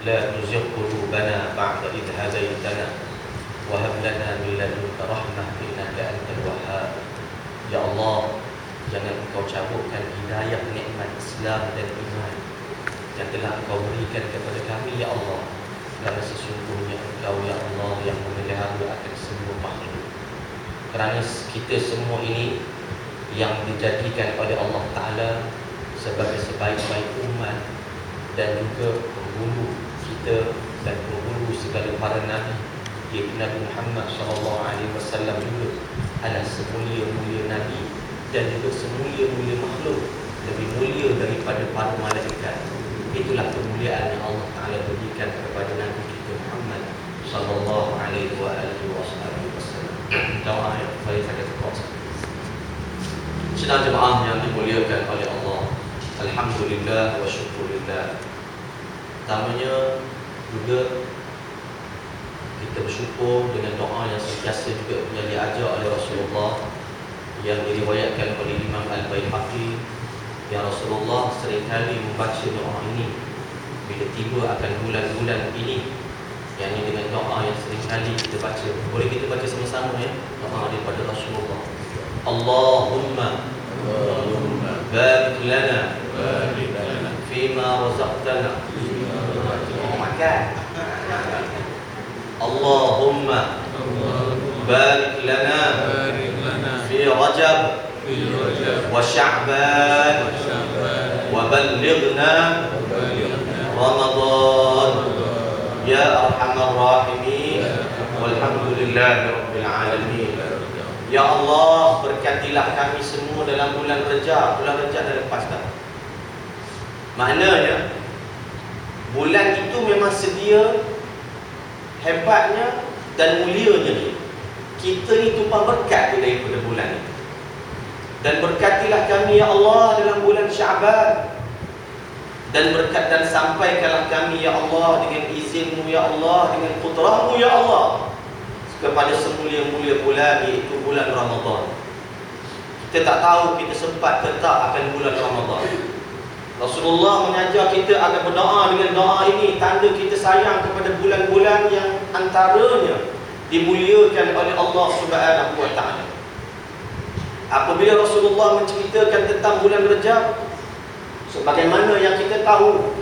لا تزغ قلوبنا بعد إذ هديتنا وهب لنا من لدنك رحمة إنك أنت الوهاب. Ya Allah, jangan Engkau cabutkan hidayah nikmat Islam dan iman yang telah Engkau berikan kepada kami, Ya Allah. Kerana sesungguhnya Engkau, Ya Allah, yang memelihara akan semua makhluk. Kerana kita semua ini yang dijadikan oleh Allah Ta'ala sebagai sebaik-baik umat dan juga penghulu kita dan penghulu segala para nabi, iaitu Nabi Muhammad SAW juga adalah semulia-mulia nabi dan juga semulia-mulia makhluk, lebih mulia daripada para malaikat. Itulah kemuliaan yang Allah Ta'ala berikan kepada Nabi kita Muhammad SAW. Doa yang saya sangat kuasa. Sedang jemaah yang dimuliakan oleh Allah, alhamdulillah wa syukurillah. Pertamanya juga kita bersyukur dengan doa yang sentiasa juga yang diajar oleh Rasulullah, yang diriwayatkan oleh Imam Al-Baihaqi, yang Rasulullah seringkali membaca doa ini bila tiba akan bulan-bulan ini, yang ini dengan doa yang seringkali kita baca. Boleh kita baca sama-sama ya, doa daripada Rasulullah. Allahumma barik lana fima razaqtana. Makan. Allahumma barik lana fi Rajab wa Sya'ban wa ballighna Ramadan ya arhamar rahimin walhamdulillahi rabbil alamin. Ya Allah, berkatilah kami semua dalam bulan Rajab. Bulan Rajab dah lepas dah. Maknanya bulan itu memang sedia hebatnya dan mulianya ni. Kita ni tumpah berkat daripada bulan itu. Dan berkatilah kami ya Allah dalam bulan Sya'ban. Dan berkat dan sampaikanlah kami ya Allah dengan izinmu ya Allah, dengan kudrahmu ya Allah, kepada semulia-mulia bulan, iaitu bulan Ramadan. Kita tak tahu kita sempat ke tak akan bulan Ramadan. Rasulullah mengajar kita agar berdoa dengan doa ini, tanda kita sayang kepada bulan-bulan yang antaranya dimuliakan oleh Allah Subhanahu wa ta'ala. Apabila Rasulullah menceritakan tentang bulan Rajab, sebagaimana yang kita tahu,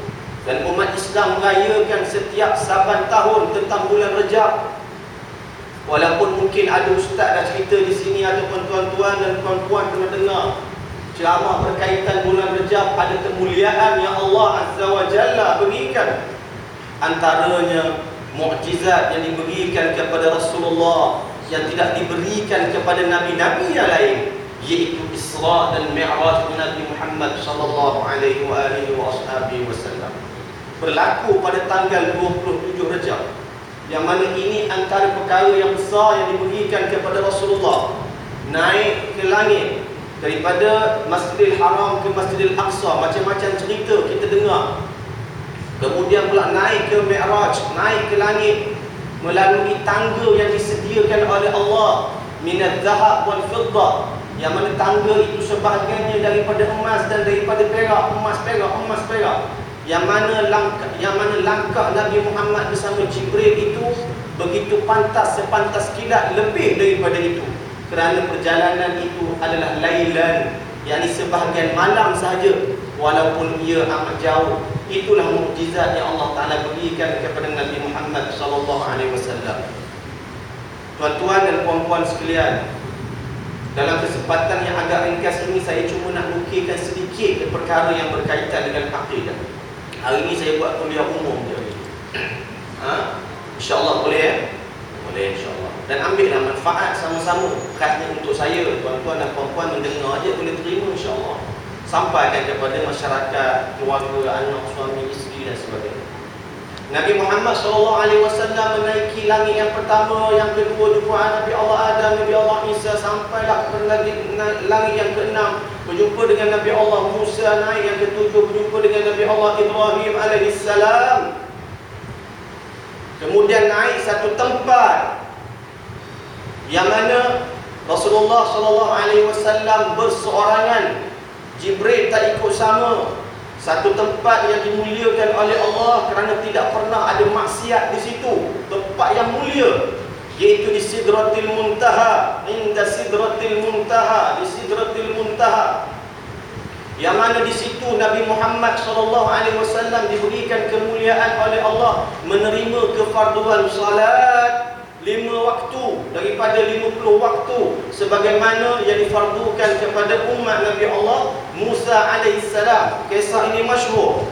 dan umat Islam merayakan setiap saban tahun tentang bulan Rajab. Walaupun mungkin ada ustaz dah cerita di sini, ataupun tuan-tuan dan puan-puan pernah dengar ceramah berkaitan bulan Rajab, ada kemuliaan yang Allah Azza wa Jalla berikan. Antaranya mukjizat yang diberikan kepada Rasulullah yang tidak diberikan kepada nabi-nabi yang lain, iaitu Isra dan Mi'raj Nabi Muhammad sallallahu alaihi wasallam, berlaku pada tanggal 27 Rajab. Yang mana ini antara perkara yang besar yang diberikan kepada Rasulullah. Naik ke langit daripada Masjidil Haram ke Masjidil Aqsa, macam-macam cerita kita dengar. Kemudian pula naik ke Mi'raj, naik ke langit melalui tangga yang disediakan oleh Allah, minaz zahab wal fiddah, yang mana tangga itu sebahagiannya daripada emas dan daripada perak, emas perak. Yang mana langkah Nabi Muhammad bersama Jibril itu begitu pantas, sepantas kilat, lebih daripada itu. Kerana perjalanan itu adalah lailan, yakni sebahagian malam sahaja, walaupun ia amat jauh. Itulah mukjizat yang Allah Ta'ala berikan kepada Nabi Muhammad SAW. Tuan-tuan dan puan-puan sekalian, dalam kesempatan yang agak ringkas ini, saya cuma nak nukilkan sedikit perkara yang berkaitan dengan akidah. Hari ini saya buat kuliah umum je. InsyaAllah boleh ya? Boleh insyaAllah. Dan ambillah manfaat sama-sama. Khasnya untuk saya, tuan-tuan dan puan-puan mendengar je boleh terima insyaAllah. Sampaikan kepada masyarakat, keluarga, anak, suami, isteri dan sebagainya. Nabi Muhammad SAW menaiki langit yang pertama, yang kedua jumpa Nabi Allah Adam, Nabi Allah Isa, sampailah ke langit yang keenam, berjumpa dengan Nabi Allah Musa. Naik yang ketujuh, berjumpa dengan Nabi Allah Ibrahim alaihissalam. Kemudian naik satu tempat yang mana Rasulullah SAW berseorangan. Jibril tak ikut sama. Satu tempat yang dimuliakan oleh Allah kerana tidak pernah ada maksiat di situ. Tempat yang mulia, iaitu di Sidratil Muntaha, inda Sidratil Muntaha, di Sidratil Muntaha, yang mana di situ Nabi Muhammad SAW diberikan kemuliaan oleh Allah, menerima kefarduan salat 5 waktu daripada 50 waktu, sebagaimana yang difardukan kepada umat Nabi Allah Musa alaihissalam. Kisah ini masyhur.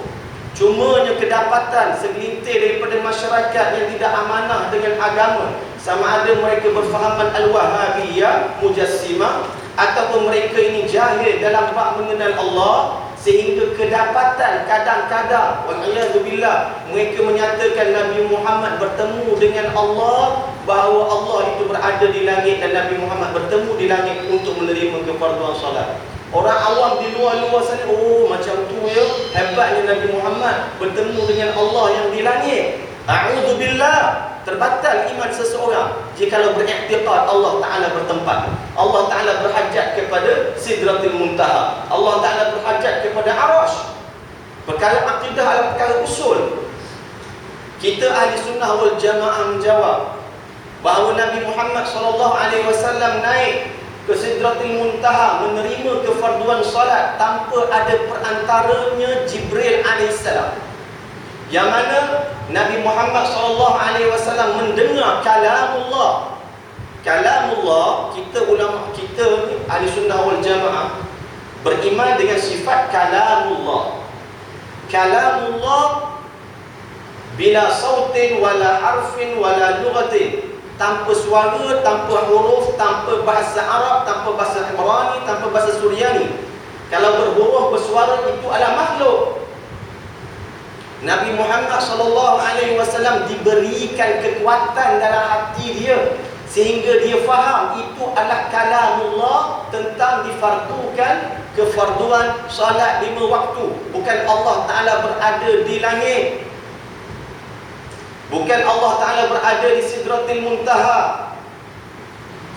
Cumanya kedapatan segelintir daripada masyarakat yang tidak amanah dengan agama, sama ada mereka berfahaman Al-Wahabiyah, Mujassimah, ataupun mereka ini jahil dalam bab mengenal Allah, sehingga kedapatan kadang-kadang wa'iyadzubillah mereka menyatakan Nabi Muhammad bertemu dengan Allah, bahawa Allah itu berada di langit dan Nabi Muhammad bertemu di langit untuk menerima kefarduan salat. Orang awam di luar-luar sana, oh macam tu ya, hebatnya Nabi Muhammad bertemu dengan Allah yang di langit. A'udzubillah. Terbatal iman seseorang jikalau beriktikad Allah Ta'ala bertempat. Allah Ta'ala berhajat kepada Sidratil Muntaha, Allah Ta'ala berhajat kepada Arash. Perkara akidah adalah perkara usul. Kita ahli sunnah wal jamaah menjawab bahawa Nabi Muhammad SAW naik ke Sidratil Muntaha menerima kefarduan salat tanpa ada perantaranya Jibril AS, yang mana Nabi Muhammad SAW mendengar kalamullah. Kalamullah, kita ulama kita ahli sunnah wal jamaah beriman dengan sifat kalamullah. Kalamullah bila sautin wala harfin wala lughatin, tanpa suara, tanpa huruf, tanpa bahasa Arab, tanpa bahasa Ibrani, tanpa bahasa Suryani. Kalau berhuruf bersuara itu adalah makhluk. Nabi Muhammad SAW diberikan kekuatan dalam hati dia sehingga dia faham itu adalah kalamullah, tentang difardukan kefarduan salat 5 waktu. Bukan Allah Ta'ala berada di langit, bukan Allah Ta'ala berada di Sidratil Muntaha,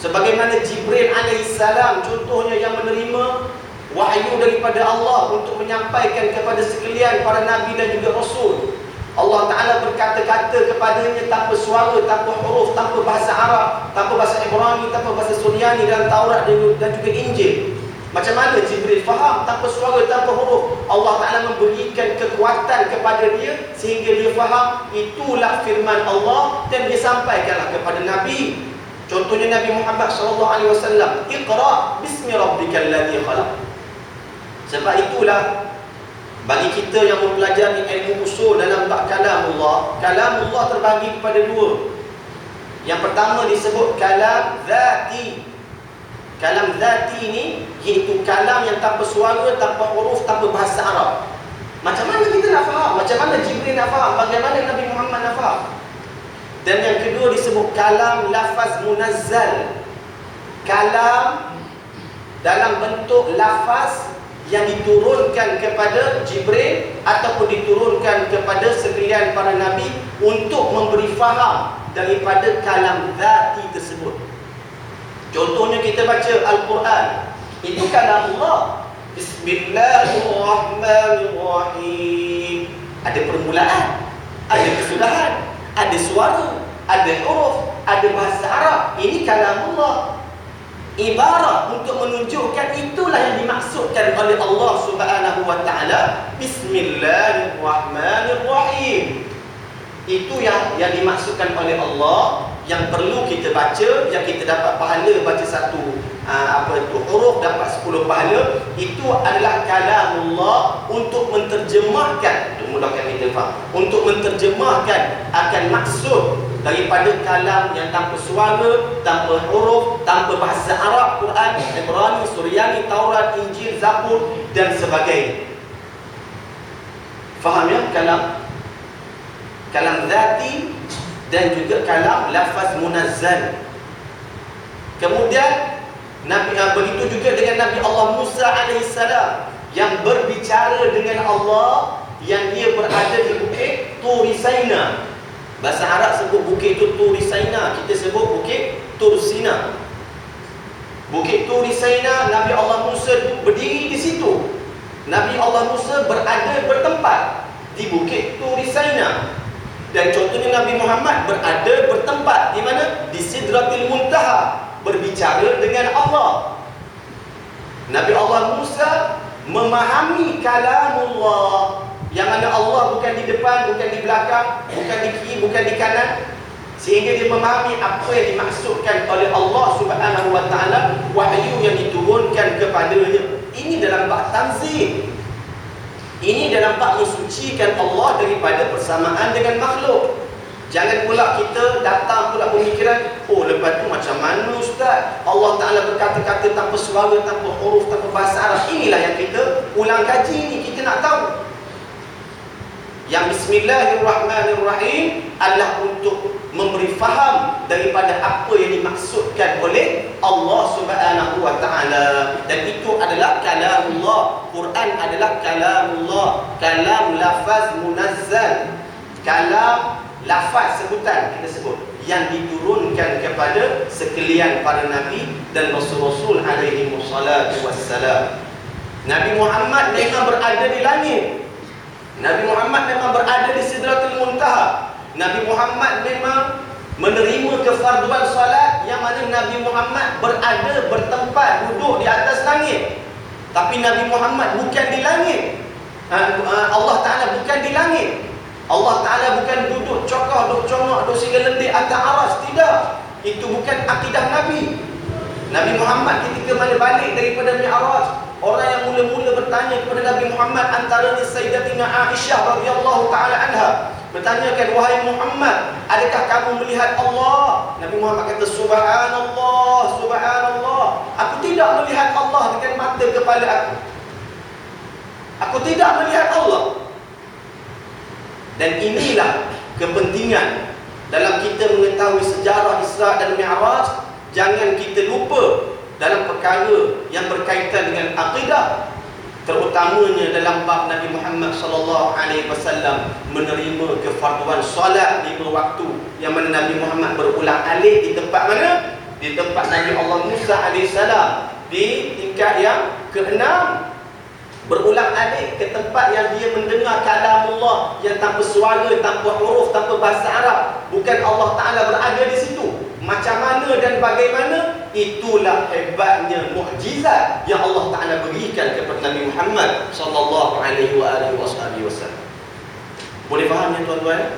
sebagaimana Jibril alaihissalam contohnya yang menerima wahyu daripada Allah untuk menyampaikan kepada sekalian para nabi dan juga rasul. Allah Ta'ala berkata-kata kepadanya tanpa suara, tanpa huruf, tanpa bahasa Arab, tanpa bahasa Ibrani, tanpa bahasa Suryani dalam Taurat dan juga Injil. Macam mana Jibril faham tanpa suara, tanpa huruf? Allah Ta'ala memberikan kekuatan kepada dia sehingga dia faham itulah firman Allah, dan dia sampaikanlah kepada Nabi. Contohnya Nabi Muhammad SAW, Iqra bismi rabbikal ladzi khalaq. Sebab itulah bagi kita yang mempelajari ilmu usul dalam bab kalamullah, kalamullah terbagi kepada 2. Yang pertama disebut kalam zati. Kalam zati ini iaitu kalam yang tanpa suara, tanpa huruf, tanpa bahasa Arab. Macam mana kita nak faham? Macam mana Jibril nak faham? Bagaimana Nabi Muhammad nak faham? Dan yang kedua disebut kalam lafaz munazzal. Kalam dalam bentuk lafaz yang diturunkan kepada Jibril ataupun diturunkan kepada sekalian para nabi untuk memberi faham daripada kalam zati tersebut. Contohnya kita baca Al-Quran, itu kalam Allah. Bismillahirrahmanirrahim. Ada permulaan, ada kesudahan, ada suara, ada huruf, ada bahasa Arab. Ini kalam Allah. Ibarat untuk menunjukkan itulah yang dimaksudkan oleh Allah Subhanahu wa Ta'ala. Bismillahirrahmanirrahim. Itu yang dimaksudkan oleh Allah, yang perlu kita baca, yang kita dapat pahala baca satu huruf dapat 10 pahala. Itu adalah kalamullah untuk menterjemahkan, untuk mudahkan kita faham, untuk menterjemahkan akan maksud daripada kalam yang tanpa suara, tanpa huruf, tanpa bahasa Arab, Quran, Ibrani, Suryani, Taurat, Injil, Zabur dan sebagainya. Faham ya? Kalam zati dan juga kalam lafaz munazzal. Kemudian begitu juga dengan Nabi Allah Musa alaihissalam yang berbicara dengan Allah, yang dia berada di bukit Turi Saina. Bahasa Arab sebut bukit itu Turi Saina, kita sebut bukit Tur Sina. Bukit Turi Saina, Nabi Allah Musa berdiri di situ. Nabi Allah Musa bertempat di Bukit Turi Saina. Dan contohnya Nabi Muhammad bertempat di mana? Di Sidratil Muntaha, berbicara dengan Allah. Nabi Allah Musa memahami kalamullah, yang mana Allah bukan di depan, bukan di belakang, bukan di kiri, bukan di kanan, sehingga dia memahami apa yang dimaksudkan oleh Allah Subhanahu wa taala, wahyu yang diturunkan kepadanya. Ini dalam bab tanzih. Ini dalam bab mensucikan Allah daripada persamaan dengan makhluk. Jangan pula kita datang pula pemikiran, oh lepas tu macam mana Ustaz? Allah Ta'ala berkata-kata tanpa suara, tanpa huruf, tanpa bahasa Arab. Inilah yang kita ulang kaji ni, kita nak tahu. Yang Bismillahirrahmanirrahim adalah untuk memberi faham daripada apa yang dimaksudkan oleh Allah Subhanahu wa taala. Dan itu adalah kalamullah. Quran adalah kalamullah. Kalam lafaz munazzal. Kalam lafaz sebutan kita sebut yang diturunkan kepada sekalian para nabi dan rasul-rasul alaihi wassalatu wassalam. Nabi Muhammad memang berada di langit. Nabi Muhammad memang berada di Sidratul Muntaha. Nabi Muhammad memang menerima kefarduan solat, yang mana Nabi Muhammad bertempat duduk di atas langit. Tapi Nabi Muhammad bukan di langit. Allah Ta'ala bukan di langit. Allah Ta'ala bukan duduk cokoh, duduk congok, duduk sigalendik atas aras. Tidak. Itu bukan akidah Nabi. Nabi Muhammad ketika mana balik daripada Mi'raj, orang yang mula-mula bertanya kepada Nabi Muhammad antaranya Sayyidatina Aisyah radhiyallahu taala anha, bertanyakan, wahai Muhammad, adakah kamu melihat Allah? Nabi Muhammad kata, subhanallah, subhanallah, aku tidak melihat Allah dengan mata kepala aku. Aku tidak melihat Allah. Dan inilah kepentingan dalam kita mengetahui sejarah Isra dan Mi'raj. Jangan kita lupa dalam perkara yang berkaitan dengan akidah, terutamanya dalam bab Nabi Muhammad sallallahu alaihi wasallam menerima kefarduan solat 5 waktu, yang mana Nabi Muhammad berulang-alik di tempat mana? Di tempat Nabi Allah Musa alaihissalam, di tingkat yang ke-6. Berulang-alik ke tempat yang dia mendengar kalamullah yang tanpa suara, tanpa huruf, tanpa bahasa Arab. Bukan Allah Ta'ala berada di situ. Macam mana dan bagaimana? Itulah hebatnya mukjizat yang Allah Ta'ala berikan kepada Nabi Muhammad sallallahu alaihi wasallam. Boleh faham ya tuan-tuan?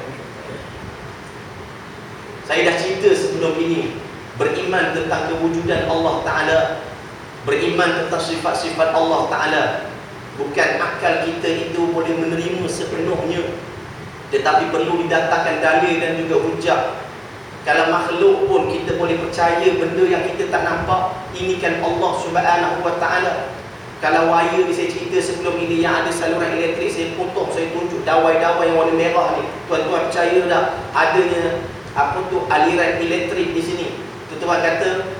Saya dah cerita sebelum ini, beriman tentang kewujudan Allah Ta'ala, beriman tentang sifat-sifat Allah Ta'ala. Bukan akal kita itu boleh menerima sepenuhnya, tetapi perlu didatangkan dalil dan juga hujah. Kalau makhluk pun kita boleh percaya benda yang kita tak nampak. Ini kan Allah Subhanahu wa taala. Kalau wire ni saya cerita sebelum ini yang ada saluran elektrik, saya potong, saya tunjuk dawai-dawai yang warna merah ni. Tuan-tuan percaya tak adanya aliran elektrik di sini? Tuan-tuan kata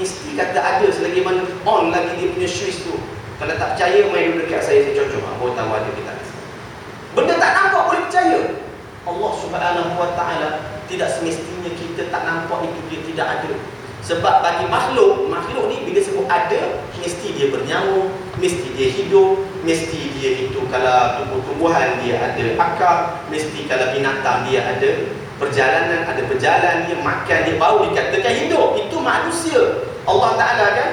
mesti kata ada selagi mana on lagi dia punya switch tu. Kalau tak percaya, main duduk dekat saya cocok. Baru tahu ada kita. Benda tak nampak boleh percaya. Allah Subhanahu wa taala tidak semestinya kita tak nampak itu dia tidak ada. Sebab bagi makhluk ni bila sebut ada, mesti dia bernyawa, mesti dia hidup, mesti dia itu kalau tumbuh-tumbuhan dia ada akar, mesti kalau binatang dia ada perjalanan, ada berjalan, dia makan, dia bau, dikatakan hidup. Itu manusia. Allah Ta'ala kan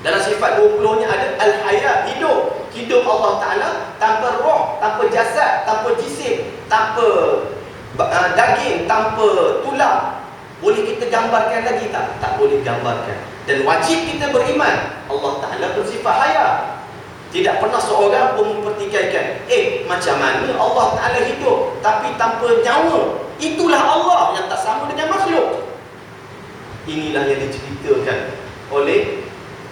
dalam sifat 20-nya ada al-hayat, hidup. Hidup Allah Ta'ala tanpa roh, tanpa jasad, tanpa jisim, tanpa daging, tanpa tulang. Boleh kita gambarkan lagi tak? Tak boleh gambarkan. Dan wajib kita beriman Allah Ta'ala bersifat hayat. Tidak pernah seorang pun mempertikaikan, macam mana Allah Ta'ala hidup tapi tanpa nyawa? Itulah Allah yang tak sama dengan makhluk. Inilah yang diceritakan oleh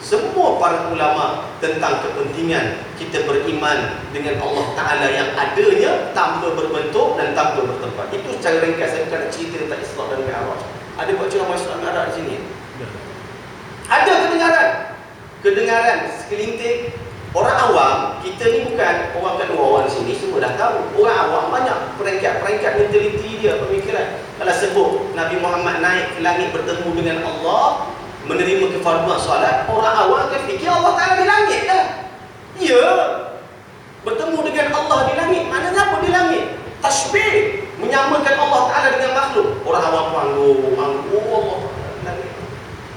semua para ulama tentang kepentingan kita beriman dengan Allah Ta'ala yang adanya tanpa berbentuk dan tanpa bertempat. Itu secara ringkas. Saya bukan nak cerita tentang Isra dan Mi'raj. Ada buat ceramah Isra dan Mi'raj di sini? Ada kedengaran sekelintir. Orang awam, kita ni bukan orang kedua orang di sini, semua dah tahu. Orang awam banyak peringkat-peringkat mentaliti dia, pemikiran. Kalau sebut Nabi Muhammad naik ke langit bertemu dengan Allah, menerima kefarduan solat, orang awam akan fikir Allah Ta'ala di langit dah. Ya, bertemu dengan Allah di langit. Maknanya apa di langit? Tashbih, menyamakan Allah Ta'ala dengan makhluk. Orang awam panggung, Allah langit.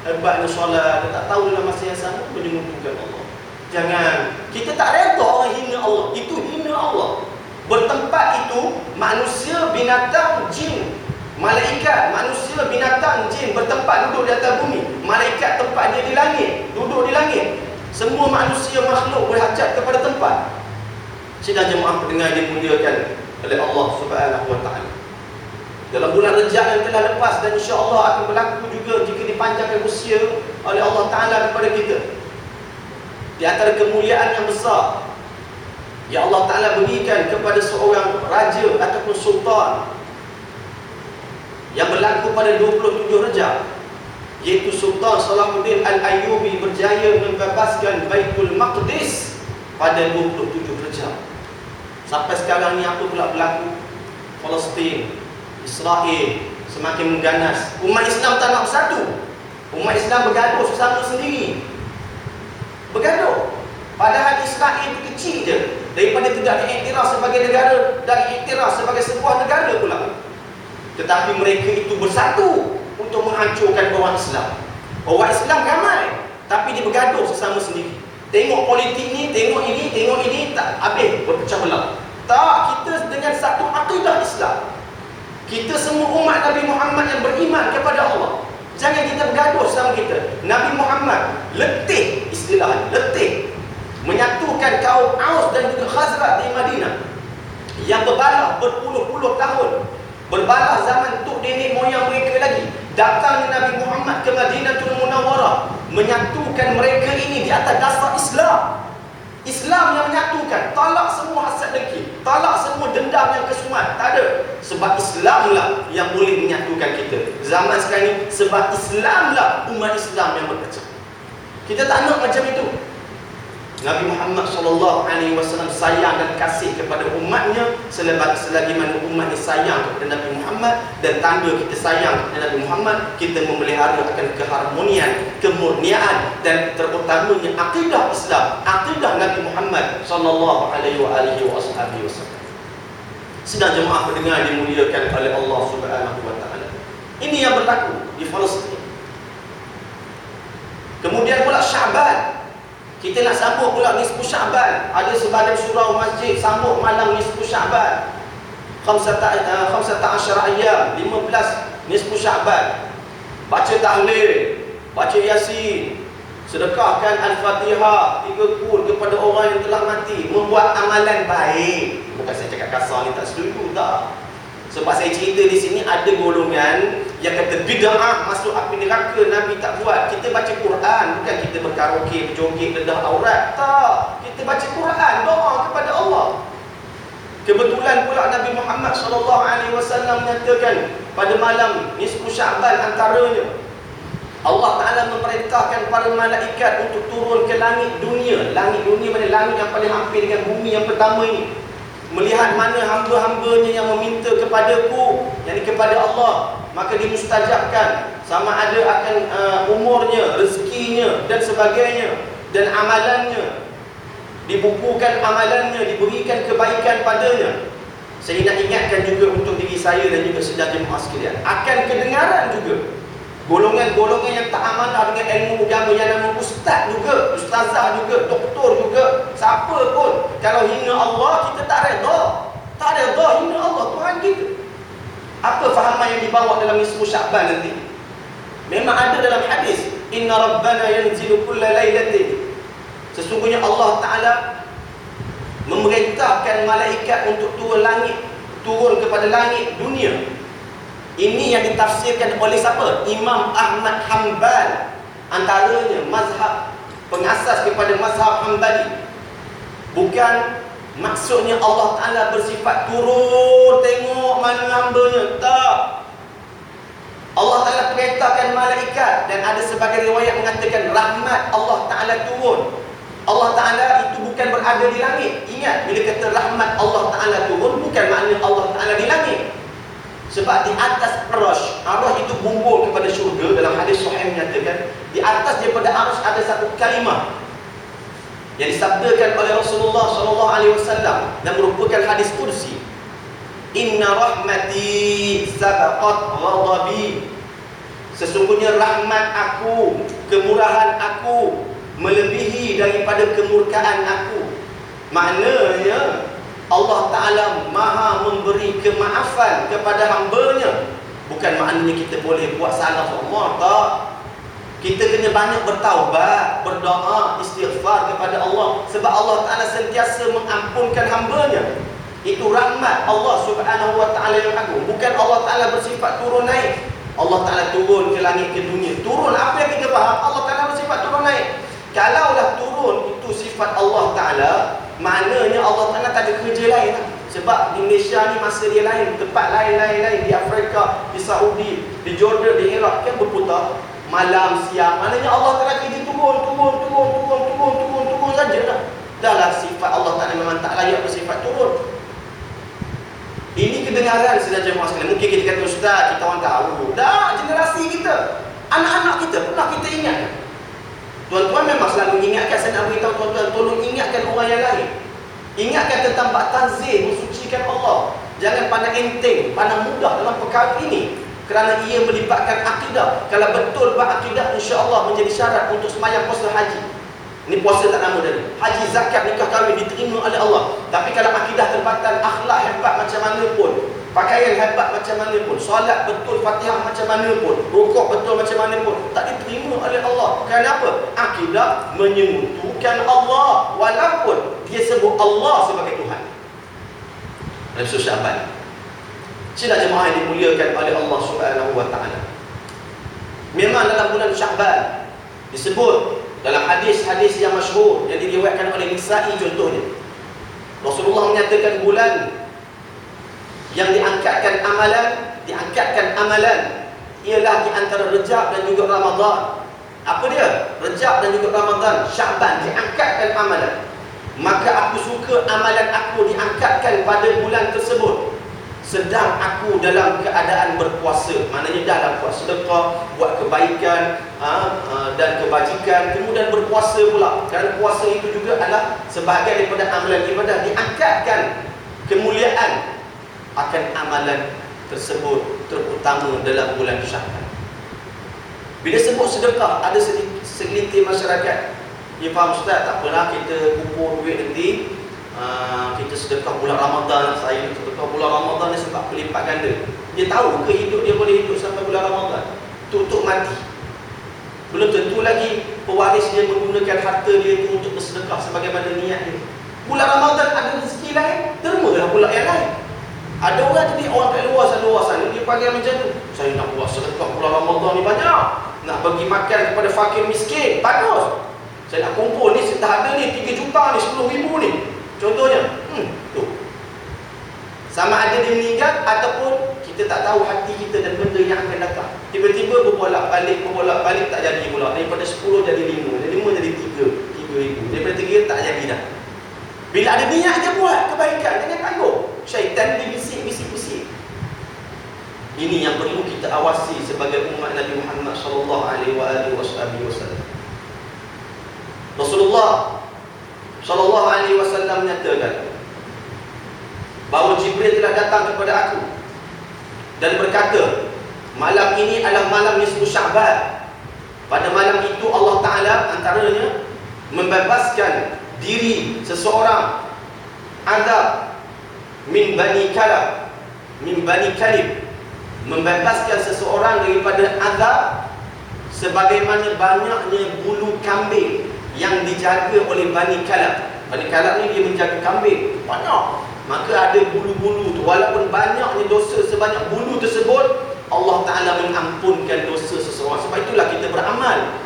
Hebatnya solat, dia tak tahu dalam masa yang sama menyebutkan Allah. Jangan, kita tak reda orang hina Allah. Itu hina Allah. Bertempat itu manusia, binatang, jin, malaikat. Manusia, binatang, jin bertempat duduk di atas bumi. Malaikat tempat dia di langit, duduk di langit. Semua manusia, makhluk berhajat kepada tempat. Sidang jemaah pendengar dimuliakan oleh Allah Subhanahu wa Ta'ala. Dalam bulan Rejab yang telah lepas dan insya-Allah akan berlaku juga jika dipanjangkan usia oleh Allah Ta'ala kepada kita. Di antara kemuliaan yang besar yang Allah Ta'ala berikan kepada seorang raja ataupun sultan yang berlaku pada 27 Rejab, iaitu Sultan Salahuddin Al-Ayyubi berjaya membebaskan Baitul Maqdis pada 27 Rejab. Sampai sekarang ni apa pula berlaku? Palestin, Israel semakin mengganas. Umat Islam tak nak bersatu. Umat Islam bergaduh sesama sendiri. Bergaduh. Padahal Israel itu kecil je, daripada tidak diiktiraf sebagai negara dan diiktiraf sebagai sebuah negara pula. Tetapi mereka itu bersatu untuk menghancurkan orang Islam. Orang Islam ramai, tapi dia bergaduh sesama sendiri. Tengok politik ni, tengok ini, tak habis berpecah belah. Tak, kita dengan satu akidah Islam. Kita semua umat Nabi Muhammad yang beriman kepada Allah. Jangan kita bergaduh sesama kita. Nabi Muhammad letih, istilahnya letih, menyatukan kaum Aus dan juga Khazraj di Madinah yang berbalah berpuluh-puluh tahun, berbalah zaman tok nenek moyang mereka lagi. Datang Nabi Muhammad ke Madinatul Munawwarah, menyatukan mereka ini di atas dasar Islam. Islam yang menyatukan, talak semua hasad dengki, talak semua dendam yang kesumat, tak ada. Sebab Islamlah yang boleh menyatukan kita. Zaman sekarang ni sebab Islamlah umat Islam yang berpecah. Kita tak nak macam itu. Nabi Muhammad SAW sayang dan kasih kepada umatnya selagi mana umatnya sayang kepada Nabi Muhammad. Dan tanda kita sayang kepada Nabi Muhammad, kita memelihara akan keharmonian, kemurniaan dan terutamanya akidah Islam, akidah Nabi Muhammad SAW. Sedang jemaah pendengar dimuliakan oleh Allah Subhanahu wa Ta'ala. Ini yang berlaku di Palestin. Kemudian pula Syaban, kita nak sambut pula nisfu Syaban. Ada sebahagian surau masjid sambut malam nisfu Syaban. 15 ayyam, 15 nisfu Syaban. Baca tahlil, baca Yasin, sedekahkan Al-Fatihah 3 kul kepada orang yang telah mati, membuat amalan baik. Bukan saya cakap kasar ni, tak setuju, tak. Sebab saya cerita di sini ada golongan yang kata bid'ah masuk api neraka, Nabi tak buat. Kita baca Quran, bukan kita berkaraoke, berjoget, dedah aurat. Tak. Kita baca Quran, doa kepada Allah. Kebetulan pula Nabi Muhammad SAW menyatakan pada malam nisfu Syaban antaranya Allah Ta'ala memerintahkan para malaikat untuk turun ke langit dunia. Langit dunia mana? Langit yang paling hampir dengan bumi yang pertama ini. Melihat mana hamba-hambanya yang meminta kepadaku, yakni kepada Allah, maka dimustajabkan, sama ada akan umurnya, rezekinya dan sebagainya, dan amalannya dibukukan, amalannya diberikan kebaikan padanya. Saya nak ingatkan juga untuk diri saya dan juga sedang jemaah sekalian, akan kedengaran juga golongan-golongan yang tak amanah dengan ilmu agama yang nama ustaz juga, ustazah juga, doktor juga, siapa pun, kalau hina Allah kita tak redha. Tak redha hina Allah, Tuhan kita. Apa fahaman yang dibawa dalam nisfu Syaban nanti? Memang ada dalam hadis, inna rabbana yanzilu kulla lailatin. Sesungguhnya Allah Ta'ala memerintahkan malaikat untuk turun kepada langit dunia. Ini yang ditafsirkan oleh siapa? Imam Ahmad Hanbal, antaranya mazhab pengasas kepada mazhab Hanbali. Bukan maksudnya Allah Ta'ala bersifat turun tengok mana hambanya, tak. Allah Ta'ala perintahkan malaikat, dan ada sebagai riwayat mengatakan rahmat Allah Ta'ala turun. Allah Ta'ala itu bukan berada di langit. Ingat, bila kata rahmat Allah Ta'ala turun, bukan makna Allah Ta'ala di langit. Sebab di atas arasy, arasy itu bumbul kepada syurga. Dalam hadis sahih menyatakan di atas daripada arasy ada satu kalimah. yang disabdakan oleh Rasulullah sallallahu alaihi wasallam dan merupakan hadis kursi. Inna rahmati sabaqat ghadabi. Sesungguhnya rahmat aku, kemurahan aku melebihi daripada kemurkaan aku. Maknanya Allah Ta'ala maha memberi kemaafan kepada hamba-Nya. Bukan maknanya kita boleh buat salah semua, tak. Kita kena banyak bertaubat, berdoa, istighfar kepada Allah. Sebab Allah Ta'ala sentiasa mengampunkan hamba-Nya. Itu rahmat Allah Subhanahu Wa Ta'ala yang agung. Bukan Allah Ta'ala bersifat turun naik. Allah Ta'ala turun ke langit ke dunia. Turun, apa yang kita faham? Allah Ta'ala bersifat turun naik. Kalaulah turun itu sifat Allah Ta'ala, maknanya Allah Ta'ala tak ada kerja lain lah. Sebab di Malaysia ni masa dia lain, tempat lain, di Afrika, di Saudi, di Jordan, di Iraq kan berputar malam, siang. Maknanya Allah Ta'ala kerja turun saja dah. Dahlah sifat Allah Ta'ala memang tak layak bersifat turun. Ini kedengaran saudara jemaah sekalian. Mungkin kita kata ustaz, kita orang tahu. Dah generasi kita, anak-anak kita pernah kita ingatkan. Tuan-tuan memang selalu ingatkan. Saya nak beritahu tuan-tuan, tolong ingatkan orang yang lain. Ingatkan tentang bab tanzih, mensucikan Allah. Jangan pandang enteng, pandang mudah dalam perkara ini. Kerana ia melibatkan akidah. Kalau betul bab akidah, insya-Allah menjadi syarat untuk sembahyang puasa haji. Ini puasa tak nama tadi. Haji, zakat, nikah kahwin diterima oleh Allah. Tapi kalau akidah terbatal, akhlak hebat macam mana pun, pakaian hebat macam mana pun, solat betul, Fatihah macam mana pun, rukuk betul macam mana pun, tak diterima oleh Allah. Kenapa? Akidah menyentuhkan Allah walaupun dia sebut Allah sebagai Tuhan. Dalam surah Syaban. Cina jemaah yang dimuliakan oleh Allah Subhanahu Wa Ta'ala. Memang dalam bulan Syaban disebut dalam hadis-hadis yang masyhur yang diriwayatkan oleh Nisa'i contohnya, Rasulullah menyatakan bulan yang diangkatkan amalan ialah di antara Rejab dan juga Ramadan. Apa dia? Rejab dan juga Ramadan. Syaban diangkatkan amalan. Maka aku suka amalan aku diangkatkan pada bulan tersebut sedang aku dalam keadaan berpuasa. Maknanya dalam buat sedekah, buat kebaikan dan kebajikan, kemudian berpuasa pula. Kerana puasa itu juga adalah sebahagian daripada amalan ibadah. Diangkatkan kemuliaan akan amalan tersebut terutama dalam bulan Syaban. Bila sebut sedekah, ada segelintir masyarakat dia faham, ustaz, tak apalah kita kumpul duit nanti, kita sedekah bulan Ramadan. Saya sedekah bulan Ramadan ni sebab berlipat ganda. Dia tahu ke hidup dia boleh hidup sampai bulan Ramadan? Tutup mati. Belum tentu lagi pewaris dia menggunakan harta dia itu untuk bersedekah sebagaimana niat dia. Bulan Ramadan ada rezeki lain, termalah pula yang lain. Ada orang jadi orang kat luar sana dia panggil macam tu, saya nak buat sedekah bulan Ramadan ni banyak, nak bagi makan kepada fakir miskin, bagus. Saya nak kumpul ni, dah ada ni 3 juta ni, 10 ribu ni contohnya. Tu sama ada dia meninggal ataupun kita tak tahu hati kita dan benda yang akan datang. Tiba-tiba berbolak-balik tak jadi pula. Daripada 10 jadi 5, dari 5 jadi 3 ribu, daripada 3 tak jadi dah. Bila ada niat dia buat kebaikan, jangan tangguh. Syaitan dia bisik. Ini yang perlu kita awasi sebagai umat Nabi Muhammad sallallahu alaihi wasallam. Rasulullah sallallahu alaihi wasallam menyatakan bahawa Jibril telah datang kepada aku dan berkata, malam ini adalah malam nisfu Sya'ban. Pada malam itu Allah Ta'ala antaranya membebaskan diri seseorang azab min bani kalib, membebaskan seseorang daripada azab sebagaimana banyaknya bulu kambing yang dijaga oleh Bani Kalab. Bani Kalab ni dia menjaga kambing banyak, maka ada bulu-bulu tu. Walaupun banyaknya dosa sebanyak bulu tersebut, Allah Ta'ala mengampunkan dosa seseorang. Sebab itulah kita beramal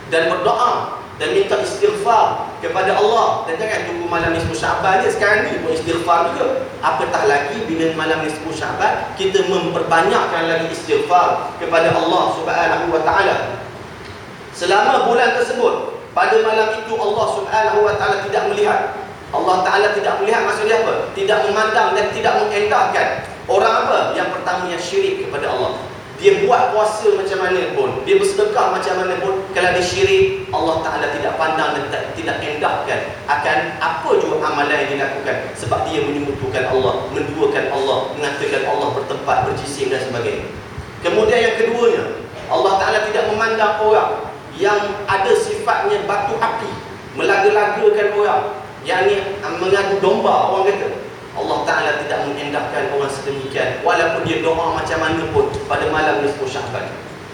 dan berdoa dan minta istighfar kepada Allah. Dan jangan tunggu malam nisfu Sya'ban je, sekarang ni pun istighfar juga. Apatah lagi bila malam nisfu Sya'ban kita memperbanyakkan lagi istighfar kepada Allah Subhanahu Wa Ta'ala. Selama bulan tersebut, pada malam itu Allah Subhanahu Wa Ta'ala tidak melihat. Allah Ta'ala tidak melihat maksudnya apa? Tidak memandang dan tidak mengendahkan orang apa? Yang pertama yang syirik kepada Allah. dia buat puasa macam mana pun, dia bersedekah macam mana pun, kalau dia syirik, Allah Ta'ala tidak pandang dan tidak endahkan akan apa juga amalan yang dilakukan, sebab dia menyekutukan Allah, menduakan Allah, mengatakan Allah bertempat, berjisim dan sebagainya. Kemudian yang keduanya, Allah Ta'ala tidak memandang orang yang ada sifatnya batu api, melaga-lagakan orang, yang ni mengadu domba orang kata. Allah Ta'ala tidak mengendahkan orang sedemikian, walaupun dia doa macam mana pun pada malam nisfu Sya'ban.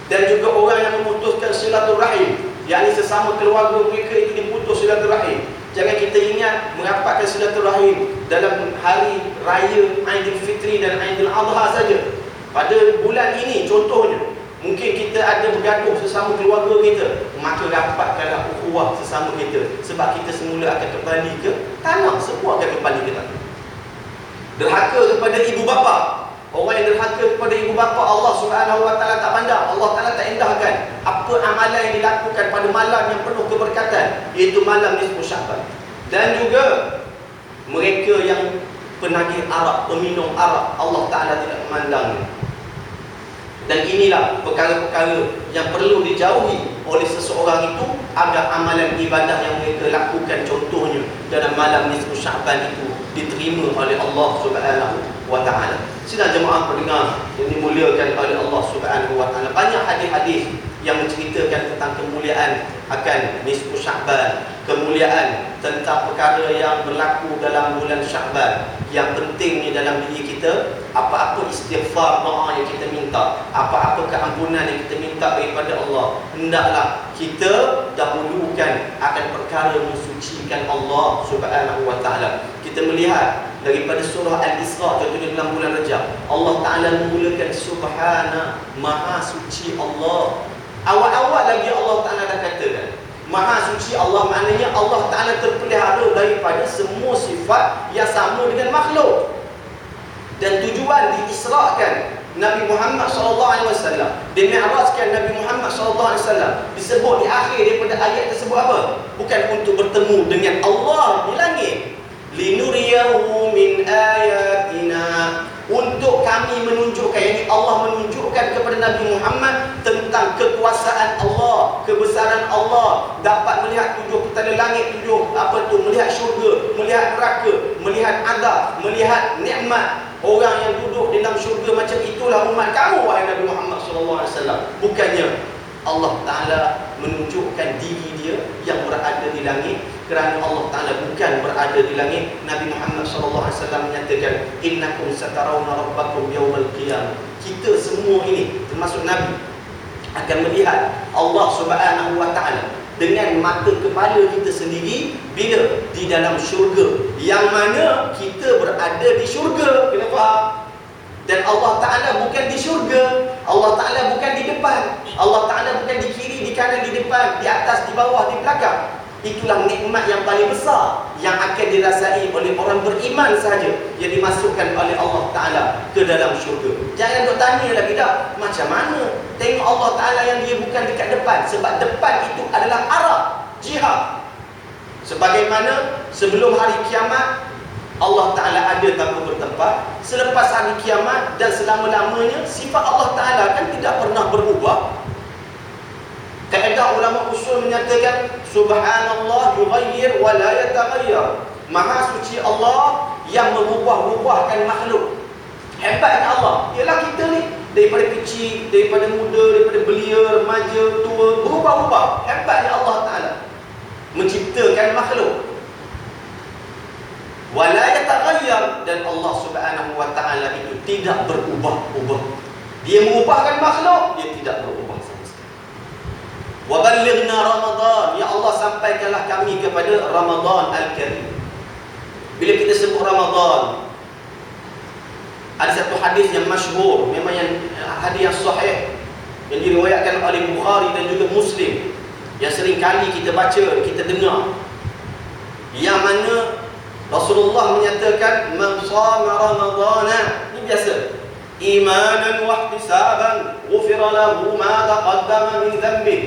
Dan juga orang yang memutuskan silaturahim, yakni sesama keluarga mereka itu diputus silaturahim. Jangan kita ingat merapatkan silaturahim dalam hari raya Aidil Fitri dan Aidil Adha saja. Pada bulan ini contohnya, mungkin kita ada bergaduh sesama keluarga kita, maka rapatkanlah ukhuwah sesama kita, sebab kita semula akan kembali ke tanah, semua akan kembali ke tanah. Derhaka kepada ibu bapa, orang yang derhaka kepada ibu bapa, Allah Subhanahu wa Ta'ala tak pandang, Allah Ta'ala tak endahkan apa amalan yang dilakukan pada malam yang penuh keberkatan, iaitu malam nisfu Sya'ban. Dan juga mereka yang penagih arak, peminum arak, Allah Ta'ala tidak memandangnya. Dan inilah perkara-perkara yang perlu dijauhi oleh seseorang itu agar amalan ibadah yang mereka lakukan, contohnya dalam malam nisfu Sya'ban itu, diterima oleh Allah Subhanahu wa Ta'ala. Sidang jemaah pendengar yang dimuliakan oleh Allah Subhanahu wa Ta'ala, banyak hadis-hadis yang menceritakan tentang kemuliaan akan nisfu Sya'ban, kemuliaan tentang perkara yang berlaku dalam bulan Sya'ban. Yang pentingnya dalam diri kita, apa-apa istighfar, doa yang kita minta, apa-apa keampunan yang kita minta daripada Allah, hendaklah kita dahulukan akan perkara mensucikan Allah Subhanahu wa Ta'ala. Kita melihat daripada surah Al-Isra, contohnya dalam bulan Rajab, Allah Ta'ala memulakan Subhana, Maha Suci Allah. Awal-awal lagi Allah Ta'ala dah katakan Maha Suci Allah, maknanya Allah Ta'ala terpelihara daripada semua sifat yang sama dengan makhluk. Dan tujuan diisrakan Nabi Muhammad SAW, dimi'rajkan Nabi Muhammad SAW, disebut di akhir daripada ayat tersebut apa? Bukan untuk bertemu dengan Allah di langit, linuriyahu min ayatina, untuk kami menunjukkan, yakni Allah menunjukkan kepada Nabi Muhammad tentang kekuasaan Allah, kebesaran Allah, dapat melihat 7 petala langit, 7 melihat syurga, melihat neraka, melihat azab, melihat nikmat. Orang yang duduk di dalam syurga macam itulah umat kamu, wahai Nabi Muhammad SAW. Bukannya Allah Ta'ala menunjukkan diri dia yang berada di langit, kerana Allah Ta'ala bukan berada di langit. Nabi Muhammad SAW menyatakan, innakum satarawna rabbakum yawmal qiyamah. Kita semua ini, termasuk Nabi, akan melihat Allah Subhanahu wa Ta'ala dengan mata kepala kita sendiri bila di dalam syurga, yang mana kita berada di syurga. Kena faham? Dan Allah Ta'ala bukan di syurga, Allah Ta'ala bukan di depan, Allah Ta'ala bukan di kiri, di kanan, di depan, di atas, di bawah, di belakang. Itulah nikmat yang paling besar yang akan dirasai oleh orang beriman sahaja, yang dimasukkan oleh Allah Ta'ala ke dalam syurga. Jangan duk tanya lagi dah, macam mana tengok Allah Ta'ala yang dia bukan dekat depan, sebab depan itu adalah arah jihad. Sebagaimana sebelum hari kiamat Allah Ta'ala ada tanpa bertempat, selepas hari kiamat dan selama-lamanya sifat Allah Ta'ala kan tidak pernah berubah. Kaedah ulama usul menyatakan Subhanallah yughayyir wa la yataghayyar. Maha suci Allah yang mengubah-ubahkan makhluk. Hebatnya Allah, ialah kita ni daripada kecil, daripada muda, daripada belia, remaja, tua, berubah-ubah. Hebatnya Allah Ta'ala menciptakan makhluk. Wa la yataghayyar, dan Allah Subhanahu wa Ta'ala itu tidak berubah-ubah. Dia mengubahkan makhluk, dia tidak berubah. Wa ballighna Ramadan, ya Allah sampaikanlah kami kepada Ramadan Al-Karim. Bila kita sebut Ramadan, ada satu hadis yang masyhur, memang yang hadis yang sahih, yang diriwayatkan oleh Bukhari dan juga Muslim, yang sering kali kita baca, kita dengar, yang mana Rasulullah menyatakan man shama Ramadana, ini biasa, imanan wa ihtisaban ghufira lahu ma taqaddama min dhanbi.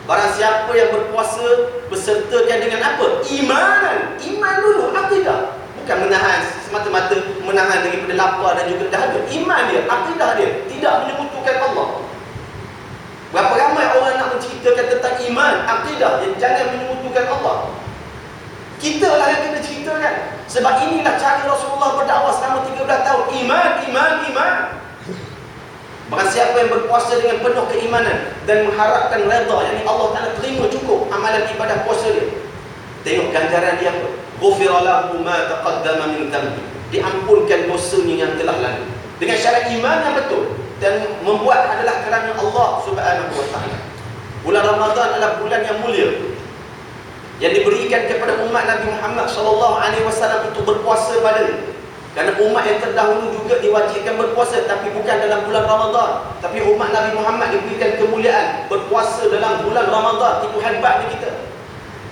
Barang siapa yang berpuasa bersertakan dengan apa? Imanan. Iman dulu, akidah. Bukan menahan, semata-mata menahan daripada lapar dan juga dahaga. Iman dia, akidah dia, tidak menyekutukan Allah. kita yang jangan menyekutukan Allah. Kita lah yang kena ceritakan. Sebab inilah cara Rasulullah berdakwah selama 13 tahun. Iman, iman, iman. Barang siapa yang berpuasa dengan penuh keimanan dan mengharapkan redha, yakni Allah Ta'ala terima cukup amalan ibadah puasa dia, tengok ganjaran dia apa? Ghufira lahu ma taqaddama min dhanbi. Diampunkan dosanya yang telah lalu. Dengan syarat iman yang betul dan membuat adalah kerana Allah Subhanahu wa Ta'ala. Bulan Ramadan adalah bulan yang mulia yang diberikan kepada umat Nabi Muhammad sallallahu alaihi wasallam untuk berpuasa padanya. Kerana umat yang terdahulu juga diwajibkan berpuasa, tapi bukan dalam bulan Ramadan. Tapi umat Nabi Muhammad diberikan kemuliaan berpuasa dalam bulan Ramadan. Itu hebatnya kita.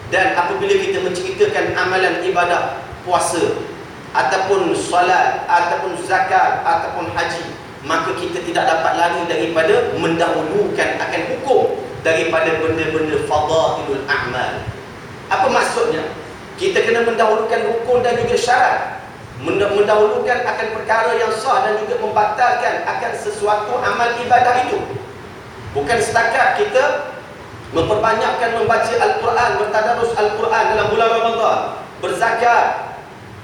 Dan apabila kita menceritakan amalan ibadah puasa, ataupun solat, ataupun zakat, ataupun haji, maka kita tidak dapat lari daripada mendahulukan akan hukum daripada benda-benda fadailul a'mal. Apa maksudnya? Kita kena mendahulukan rukun dan juga syarat, mendahulukan akan perkara yang sah dan juga membatalkan akan sesuatu amal ibadah itu. Bukan setakat kita memperbanyakkan membaca Al-Quran, bertadarus Al-Quran dalam bulan Ramadan, berzakat,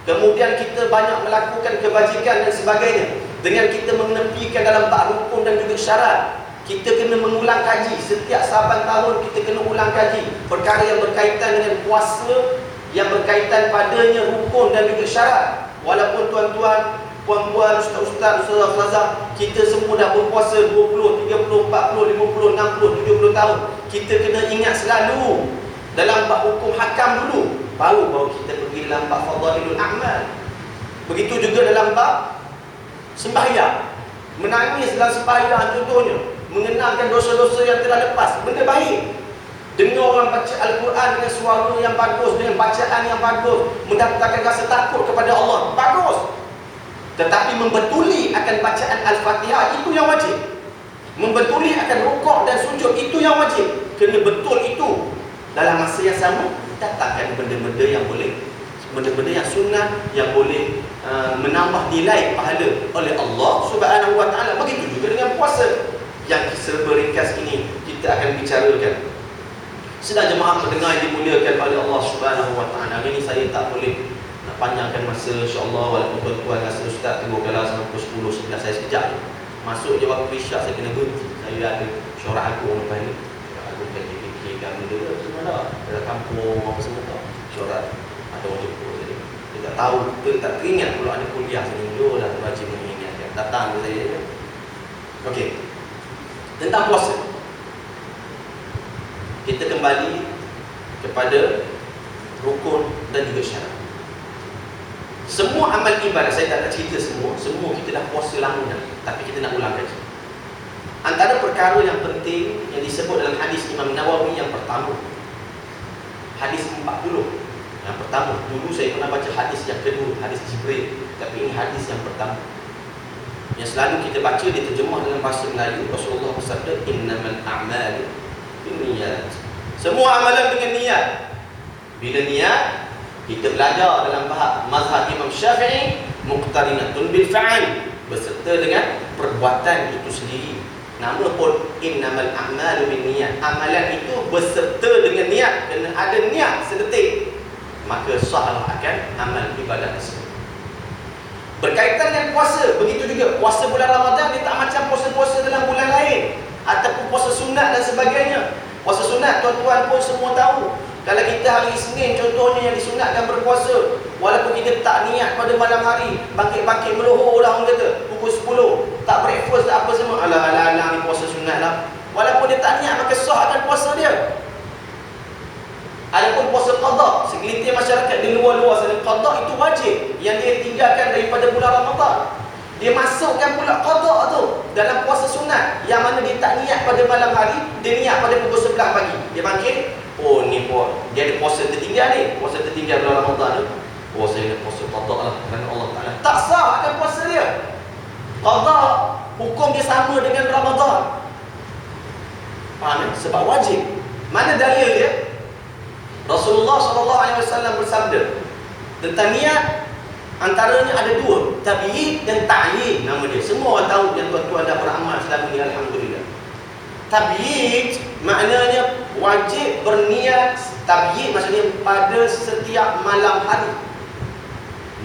kemudian kita banyak melakukan kebajikan dan sebagainya, dengan kita menepikan dalam bab rukun dan juga syarat. Kita kena mengulang kaji. Setiap saban tahun kita kena ulang kaji perkara yang berkaitan dengan puasa, yang berkaitan padanya rukun dan juga syarat. Walaupun tuan-tuan, puan-puan, ustaz-ustaz, ustazah, kita semua dah berpuasa 20, 30, 40, 50, 60, 70 tahun. Kita kena ingat selalu dalam bab hukum hakam dulu, baru kita pergi dalam bab fadailul a'mal. Begitu juga dalam bab sembahyang. Menangis dalam sembahyang contohnya, mengenalkan dosa-dosa yang telah lepas, benda baik. Dengar orang baca Al-Quran dengan suara yang bagus, dengan bacaan yang bagus, mendatangkan rasa takut kepada Allah, bagus. Tetapi membetuli akan bacaan Al-Fatihah, itu yang wajib. Membetuli akan rukuk dan sujud, itu yang wajib. Kena betul itu. Dalam masa yang sama, datangkan benda-benda yang boleh, benda-benda yang sunnah, yang boleh menambah nilai pahala oleh Allah Subhanahu wa Ta'ala. Begitu juga dengan puasa. Yang serba ringkas ini kita akan bicarakan. Sedang jemaah mendengar yang dimuliakan oleh Allah Subhanahu wa Ta'ala. Ini saya tak boleh nak panjangkan masa, insya-Allah, walaupun tuan-tuan rasa ustaz tunggu kalau sampai pukul 10 11 saya sekejap. Masuk je waktu isyak saya kena berhenti. Saya ada syarat agung lepas ni. Aku kan fikirkan benda semua dah. Dalam kampung apa semua tak. Syarat ada orang jemput tadi. Kita tak tahu, kita tak teringat kalau ada kuliah sini. Yo dah rajin mengingatkan. Datang ke saya. Okey. Tentang puasa, kita kembali kepada rukun dan juga syarat. Semua amal ibadah, saya tak nak cerita semua kita dah puasa lama dah, tapi kita nak ulang kaji. Antara perkara yang penting yang disebut dalam hadis Imam Nawawi yang pertama, hadis 40 yang pertama. Dulu saya pernah baca hadis yang kedua, hadis Jibril, tapi ini hadis yang pertama yang selalu kita baca, diterjemah dalam bahasa Melayu. Rasulullah bersabda, innamal a'malu binniyat. Semua amalan dengan niat. Bila niat, kita belajar dalam mazhab Imam Syafi'i, muqtarinatun bil fa'il, berserta dengan perbuatan itu sendiri. Nama pun innamal a'malu binniyat. Amalan itu berserta dengan niat, kena ada niat sedetik, maka sahlah akan amal ibadah tersebut. Berkaitan dengan puasa, begitu juga puasa bulan Ramadan dia tak macam puasa-puasa dalam bulan lain, ataupun puasa sunat dan sebagainya. Puasa sunat tuan-tuan pun semua tahu. Kalau kita hari Isnin contohnya yang disunatkan berpuasa, walaupun kita tak niat pada malam hari, bangkit-bangkit melohor lah orang kata, pukul 10, tak breakfast tak apa semua, alah ni puasa sunat lah. Walaupun dia tak niat, maka sah akan puasa dia. Adapun puasa qada, segelintir masyarakat di luar-luar sana, qada itu wajib yang dia tinggalkan daripada bulan Ramadan. Dia masukkan pula qada tu dalam puasa sunat, yang mana dia tak niat pada malam hari, dia niat pada pukul 11 pagi. Dia bangkit, oh ni dia ada puasa tertinggal ni, puasa tertinggal bulan Ramadan tu. Oh saya nak puasa qada lah kerana Allah Ta'ala. Tak sah akan puasa dia. Qada hukum dia sama dengan Ramadan. Faham? Sebab wajib. Mana dalil dia? Rasulullah SAW bersabda tentang niat, antaranya ada dua, tabi'id dan ta'yin nama dia. Semua orang tahu yang tuan-tuan dah beramal selama ni, alhamdulillah. Tabi'id maknanya wajib berniat tabyid, maksudnya pada setiap malam hari.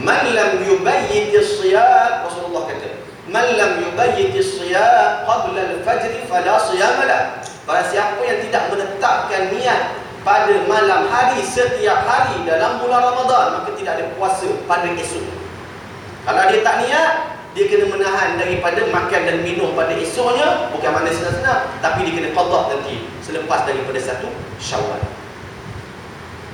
Man lam yubayyit as-siyam, Rasulullah kata, man lam yubayyit as-siyam qabla al-fajr fala siyam lah. Barang siapa yang tidak menetapkan niat pada malam hari setiap hari dalam bulan Ramadan, maka tidak ada puasa pada esok. Kalau dia tak niat, dia kena menahan daripada makan dan minum pada esoknya. Bukan makna senang-senang, tapi dia kena qada nanti selepas daripada 1 Syawal.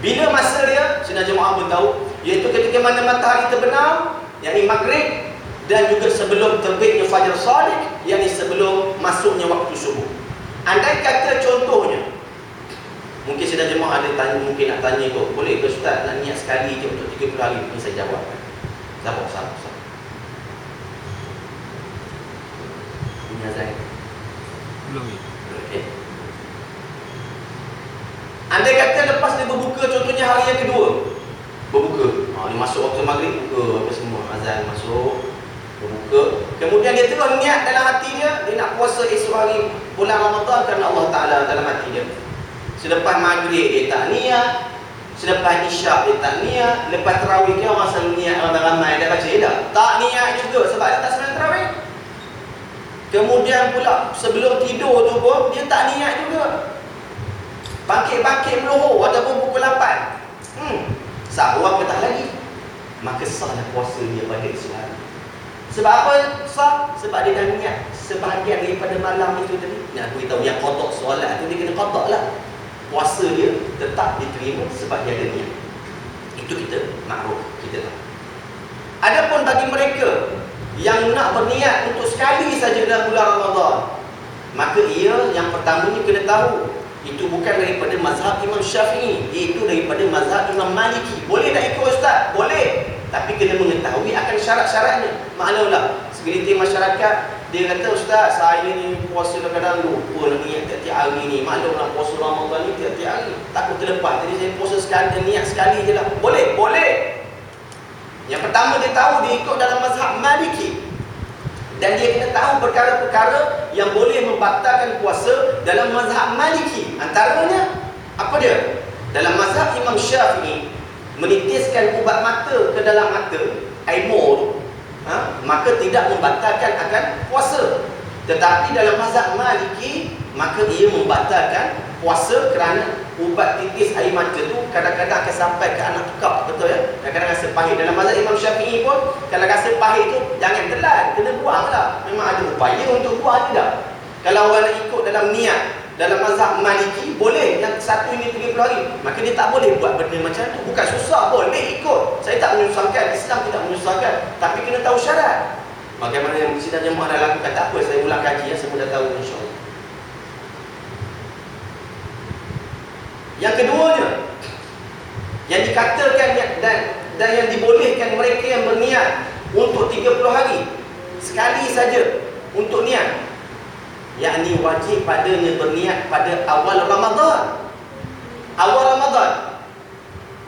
Bila masa dia, sedang jemaah pun tahu, iaitu ketika mana matahari terbenam, yakni maghrib, dan juga sebelum terbitnya fajar shadiq, yakni sebelum masuknya waktu subuh. Andai kata contohnya, mungkin sedang jemaah ada tanya, mungkin nak tanya kot, boleh ke Ustaz nak niat sekali je untuk 30 hari? Ini saya jawab. Sabar. Ini azan. Belum. Okey. Andai kata lepas dia berbuka, contohnya hari yang kedua berbuka, dia masuk waktu maghrib, buka apa semua, azan masuk, berbuka, kemudian dia terus niat dalam hati dia, dia nak puasa esok hari bulan Ramadan kerana Allah Ta'ala dalam hati dia. Selepas maghrib dia tak niat, selepas isyak dia tak niat, lepas tarawih dia orang selalu niat, ramai-ramai dah baca dah, tak niat juga sebab dia tak sembahyang tarawih. Kemudian pula sebelum tidur tu pun dia tak niat juga, bangkit-bangkit melohor ataupun pukul 8, sahur petang lagi, maka sahlah puasa dia pada esok hari. Sebab apa sah? Sebab dia dah niat sebahagian daripada malam itu tadi. Nak beritahu yang qada solat tu dia kena qada lah. Puasa dia tetap diterima sebab dia ada niat. Itu kita makruf, kita tahu. Adapun bagi mereka yang nak berniat untuk sekali saja dalam bulan Ramadan, maka ia yang pertamanya kena tahu itu bukan daripada mazhab Imam Syafi'i, iaitu daripada mazhab Imam Maliki. Boleh tak ikut Ustaz? Boleh, tapi kena mengetahui akan syarat-syaratnya. Maknanya segelintir masyarakat dia kata, Ustaz saya ni puasa kadang-kadang lupa nak niat tiap-tiap hari ni, maklum nak puasa Ramadan ni tiap-tiap hari, takut terlepas, jadi saya puasa sekali, niat sekali je lah. Boleh, boleh. Yang pertama dia tahu dia ikut dalam mazhab Maliki, dan dia kena tahu perkara-perkara yang boleh membatalkan puasa dalam mazhab Maliki. Antaranya apa dia? Dalam mazhab Imam Syafi'i, menitiskan ubat mata ke dalam mata, air mor, maka tidak membatalkan akan puasa. Tetapi dalam mazhab Maliki, maka ia membatalkan puasa kerana ubat titis air mata tu kadang-kadang akan sampai ke anak tukar, betul ya? Kadang-kadang rasa pahit. Dalam mazhab Imam Syafi'i pun, kalau rasa pahit tu jangan telan, kena buang lah. Memang ada upaya untuk buang, tidak. Kalau orang nak ikut dalam niat dalam mazhab Maliki, boleh yang satu ini 30 hari, maka dia tak boleh buat benda macam tu. Bukan susah, boleh ikut. Saya tak menyusahkan, Islam tidak menyusahkan, tapi kena tahu syarat. Bagaimana yang sidang jemaah dah lakukan, tak apa, saya ulang kaji ya, semua dah tahu insya-Allah. Yang keduanya, yang dikatakan dan yang dibolehkan mereka yang berniat untuk 30 hari sekali saja untuk niat, yakni wajib padanya berniat pada awal Ramadan. Awal Ramadan,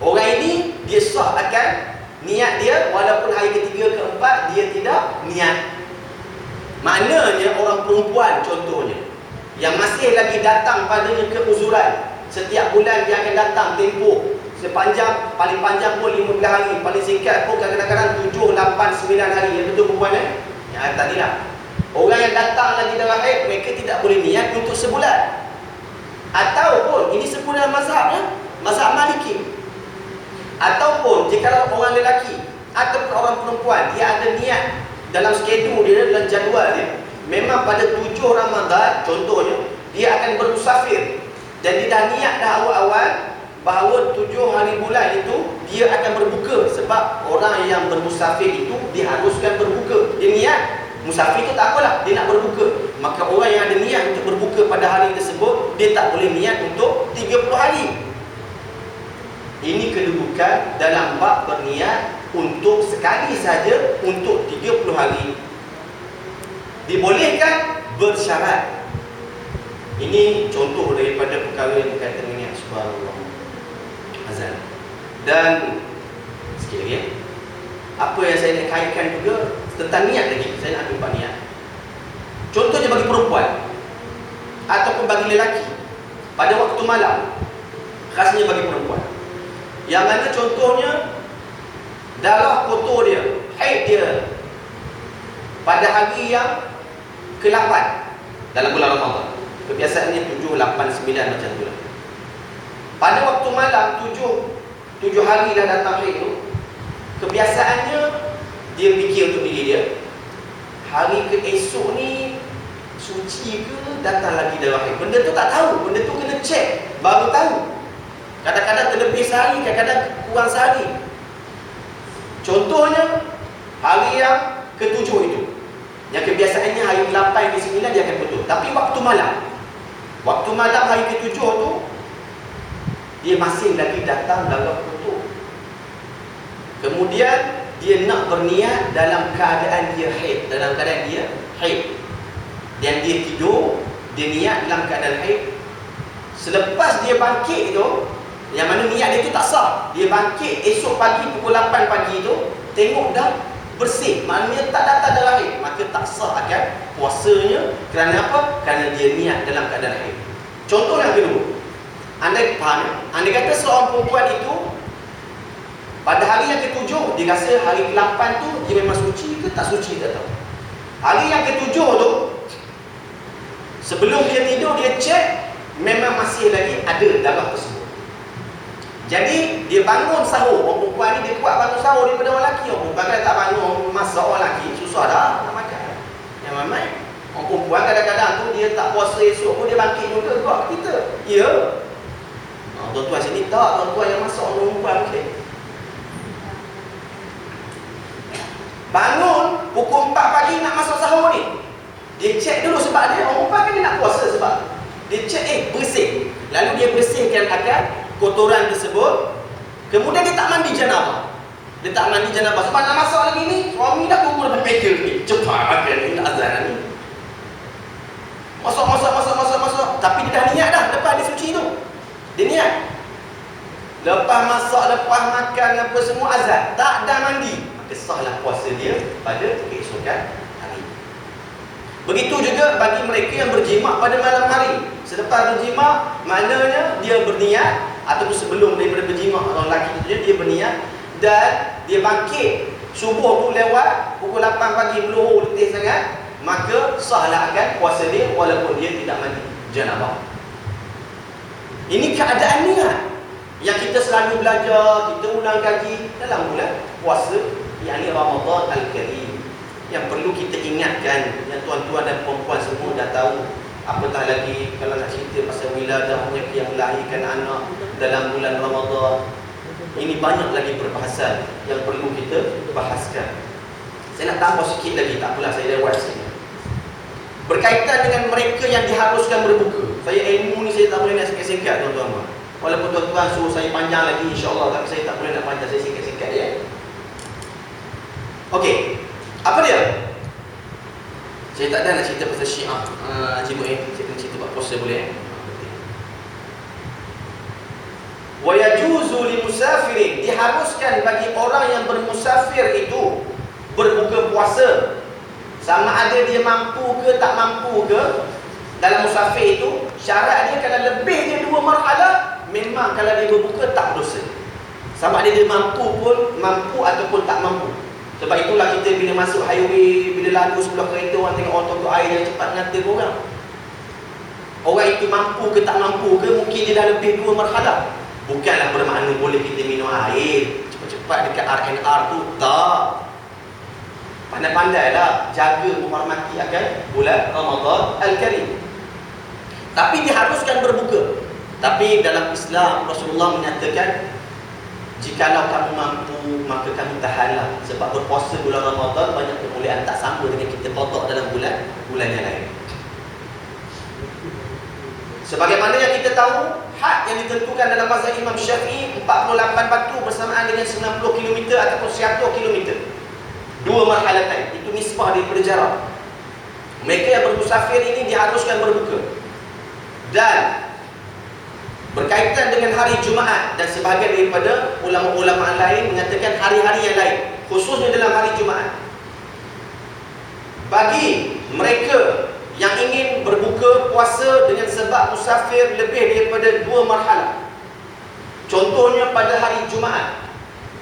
orang ini dia sah akan niat dia walaupun hari ketiga keempat dia tidak niat. Maknanya orang perempuan contohnya yang masih lagi datang padanya keuzuran, setiap bulan dia akan datang tempoh sepanjang, paling panjang pun 15 hari, paling singkat pun kadang-kadang 7, 8, 9 hari. Yang betul perempuan yang tadi lah. Orang yang datang lagi dalam haid, mereka tidak boleh niat untuk sebulan. Ataupun, ini sebut dalam mazhabnya, mazhab Maliki. Ataupun, jika orang lelaki ataupun orang perempuan, dia ada niat dalam skedul dia, dalam jadual dia, memang pada 7 Ramadan, contohnya, dia akan bermusafir. Dan dia dah niat dah awal-awal bahawa 7 hari bulan itu dia akan berbuka. Sebab orang yang bermusafir itu diharuskan berbuka. Dia niat, musafir itu tak apalah, dia nak berbuka. Maka orang yang ada niat untuk berbuka pada hari tersebut, dia tak boleh niat untuk 30 hari. Ini kedudukan dalam bab berniat untuk sekali saja untuk 30 hari. Dibolehkan bersyarat. Ini contoh daripada perkara yang berkaitan dengan subhanallah azan. Dan sikit lagi apa yang saya nak kaitkan juga tentang niat lagi. Saya nak ambil niat. Contohnya bagi perempuan ataupun bagi lelaki, pada waktu malam, khasnya bagi perempuan. Yang mana contohnya darah kotor dia, haid dia pada hari yang ke-8 dalam bulan Ramadan. Kebiasaannya 7, 8, 9 macam tu lah. Pada waktu malam 7 hari dah datang haid tu, kebiasaannya dia fikir untuk diri dia, hari esok ni suci ke datang lagi darah haid. Benda tu tak tahu, benda tu kena cek baru tahu. Kadang-kadang terlebih sehari, kadang-kadang kurang sehari. Contohnya hari yang ke-7 itu, yang kebiasaannya hari ke-8 ke-9 dia akan putus. Tapi waktu malam hari ke-7 tu dia masih lagi datang darah kotor. Kemudian dia nak berniat dalam keadaan dia haid, dan dia tidur, dia niat dalam keadaan haid. Selepas dia bangkit tu, yang mana niat dia tu tak sah, dia bangkit esok pagi pukul 8 pagi tu, tengok dah bersih, maknanya tak datang darah haid, maka tak sah akan puasanya. Kerana apa? Kerana dia niat dalam keadaan haid. Contoh yang kedua, andai kata seorang perempuan itu pada hari yang ke-7 dia rasa hari ke-8 tu dia memang suci ke tak suci, tak tahu. Hari yang ke-7 tu, sebelum dia tidur dia cek, memang masih lagi ada darah tersebut. Jadi dia bangun sahur. Orang perempuan ni dia kuat bangun sahur daripada orang lelaki. Orang perempuan kan tak bangun masak, orang lelaki susah dah nak makan. Yang ramai orang perempuan kadang-kadang tu dia tak puasa esok pun dia bangkit juga buat kita. Ya. Tuan-tuan sini tak, tuan-tuan yang masak orang perempuan mungkin. Bangun pukul 4 pagi nak masuk sahur ni, dia cek dulu sebab dia orang perempuan kan dia nak puasa, sebab dia cek bersih. Lalu dia bersihkan akan kotoran tersebut. Kemudian dia tak mandi janabah. Sebab nak masak lagi ni, suami dah kumpul dapat pekel ni, cepat makan ni, nak azan ni. Masak. Tapi dia dah niat dah lepas dia suci tu. Dia niat. Lepas masak, lepas makan apa semua azan, tak ada mandi, maka sahlah puasa dia pada keesokan hari. Begitu juga bagi mereka yang berjimat pada malam hari. Selepas berjimat, maknanya dia berniat, ataupun sebelum daripada berjimat, orang lelaki tu dia berniat dan dia bangkit subuh tu lewat pukul 8 pagi, meluhur letih sangat, maka sahlah akan puasa dia walaupun dia tidak mandi janabah. Ini keadaan niat yang kita selalu belajar, kita ulang kaji dalam bulan puasa, yakni Ramadan Al-Karim, yang perlu kita ingatkan, yang tuan-tuan dan perempuan semua dah tahu. Apatah lagi kalau nak cerita pasal wiladah, mereka yang melahirkan anak dalam bulan Ramadan. Ini banyak lagi perbahasan yang perlu kita bahaskan. Saya nak tambah sikit lagi, tak apalah, saya lewat sini. Berkaitan dengan mereka yang diharuskan berbuka. Saya ilmu ni saya tak boleh nak singkat-singkat, tuan-tuan. Walaupun tuan-tuan suruh saya panjang lagi, insya-Allah, tapi saya tak boleh nak panjang, saya singkat-singkat ya. Okey. Apa dia? Saya tak ada nak cerita pasal Syiah. Haji Mu'in, saya kena cerita buat puasa boleh. Wa yajuzu li musafirin, diharuskan bagi orang yang bermusafir itu berbuka puasa. Sama ada dia mampu ke tak mampu ke. Dalam musafir itu syarat dia kalau lebih dia 2 marhalah, memang kalau dia berbuka tak berdosa. Sama ada dia mampu ataupun tak mampu. Sebab itulah kita bila masuk highway, bila lalu sebelah kereta, orang tengok orang tunggu air dia cepat ngata ke orang. Orang itu mampu ke tak mampu ke, mungkin dia dah lebih 2 marhalah. Bukanlah bermakna boleh kita minum air cepat-cepat dekat RNR tu, tak. Pandai-pandailah jaga menghormati akan bulan Ramadan Al-Karim. Tapi diharuskan berbuka. Tapi dalam Islam Rasulullah menyatakan, jikalau kamu mampu maka kamu tahanlah. Sebab berpuasa bulan Ramadan banyak kemuliaan, tak sama dengan kita qada dalam bulan yang lain. Sebagaimana yang kita tahu, had yang ditentukan dalam mazhab Imam Syafi'i 48 batu bersamaan dengan 90 km ataupun 100 km. 2 marhalatan, itu nisbah daripada jarak. Mereka yang bermusafir ini diharuskan berbuka. Dan berkaitan dengan hari Jumaat, dan sebahagian daripada ulama-ulama lain mengatakan hari-hari yang lain, khususnya dalam hari Jumaat. Bagi mereka yang ingin berbuka berbuka puasa dengan sebab musafir lebih daripada 2 marhalah. Contohnya pada hari Jumaat,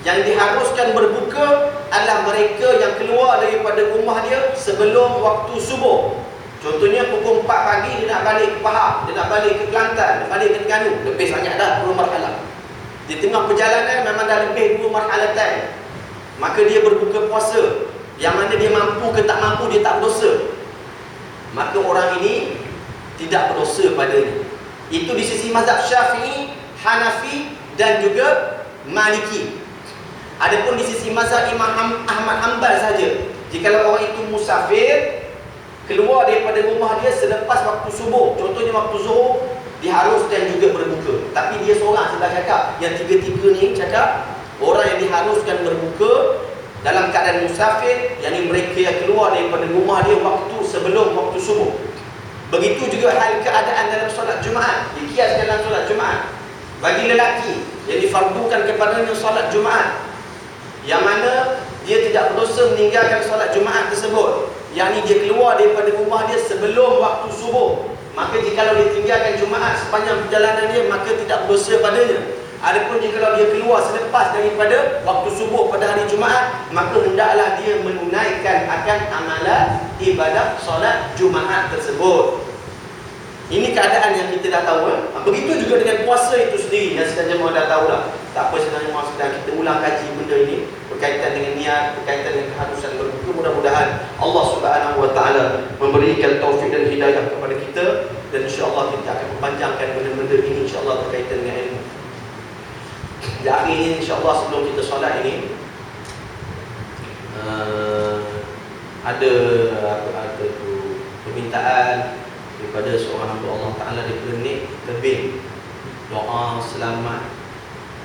yang diharuskan berbuka adalah mereka yang keluar daripada rumah dia sebelum waktu subuh. Contohnya pukul 4 pagi dia nak balik ke Pahang, dia nak balik ke Kelantan, dia balik ke Terengganu, lebih sangat dah 2 marhalah. Di tengah perjalanan memang dah lebih 2 marhalatan. Maka dia berbuka puasa. Yang mana dia mampu ke tak mampu, dia tak berdosa. Maka orang ini tidak berdosa padanya. Itu di sisi mazhab Syafi'i, Hanafi dan juga Maliki. Adapun di sisi mazhab Imam Ahmad Hanbal saja, jikalau orang itu musafir keluar daripada rumah dia selepas waktu subuh, contohnya waktu zuhur, diharuskan juga berbuka. Tapi dia seorang sudah cakap, yang tiga-tiga ni cakap orang yang diharuskan berbuka dalam keadaan musafir, yakni mereka yang keluar daripada rumah dia waktu sebelum waktu subuh. Begitu juga hal keadaan dalam solat Jumaat, dikiaskan dalam solat Jumaat. Bagi lelaki yang difardukan kepadanya solat Jumaat, yang mana dia tidak berdosa meninggalkan solat Jumaat tersebut, yakni dia keluar daripada rumah dia sebelum waktu subuh, maka jikalau dia tinggalkan Jumaat sepanjang perjalanan dia, maka tidak berdosa padanya. Adapun jikalau dia keluar selepas daripada waktu subuh pada hari Jumaat, maka hendaklah dia menunaikan akan amalan ibadah solat Jumaat tersebut. Ini keadaan yang kita dah tahu. Begitu juga dengan puasa itu sendiri, yang sebenarnya mahu dah tahu dah. Tak apa, sebenarnya mahu sedang kita ulang kaji benda ini berkaitan dengan niat, berkaitan dengan keharusan berbuka. Mudah-mudahan Allah Subhanahu Wa Taala memberikan taufik dan hidayah kepada kita, dan insya-Allah kita akan mempanjangkan benda-benda ini insya-Allah berkaitan dengan ilmu. Di akhir ini insya-Allah, sebelum kita solat ini, ada tu permintaan daripada seorang hamba Allah Ta'ala di klinik tebing, doa selamat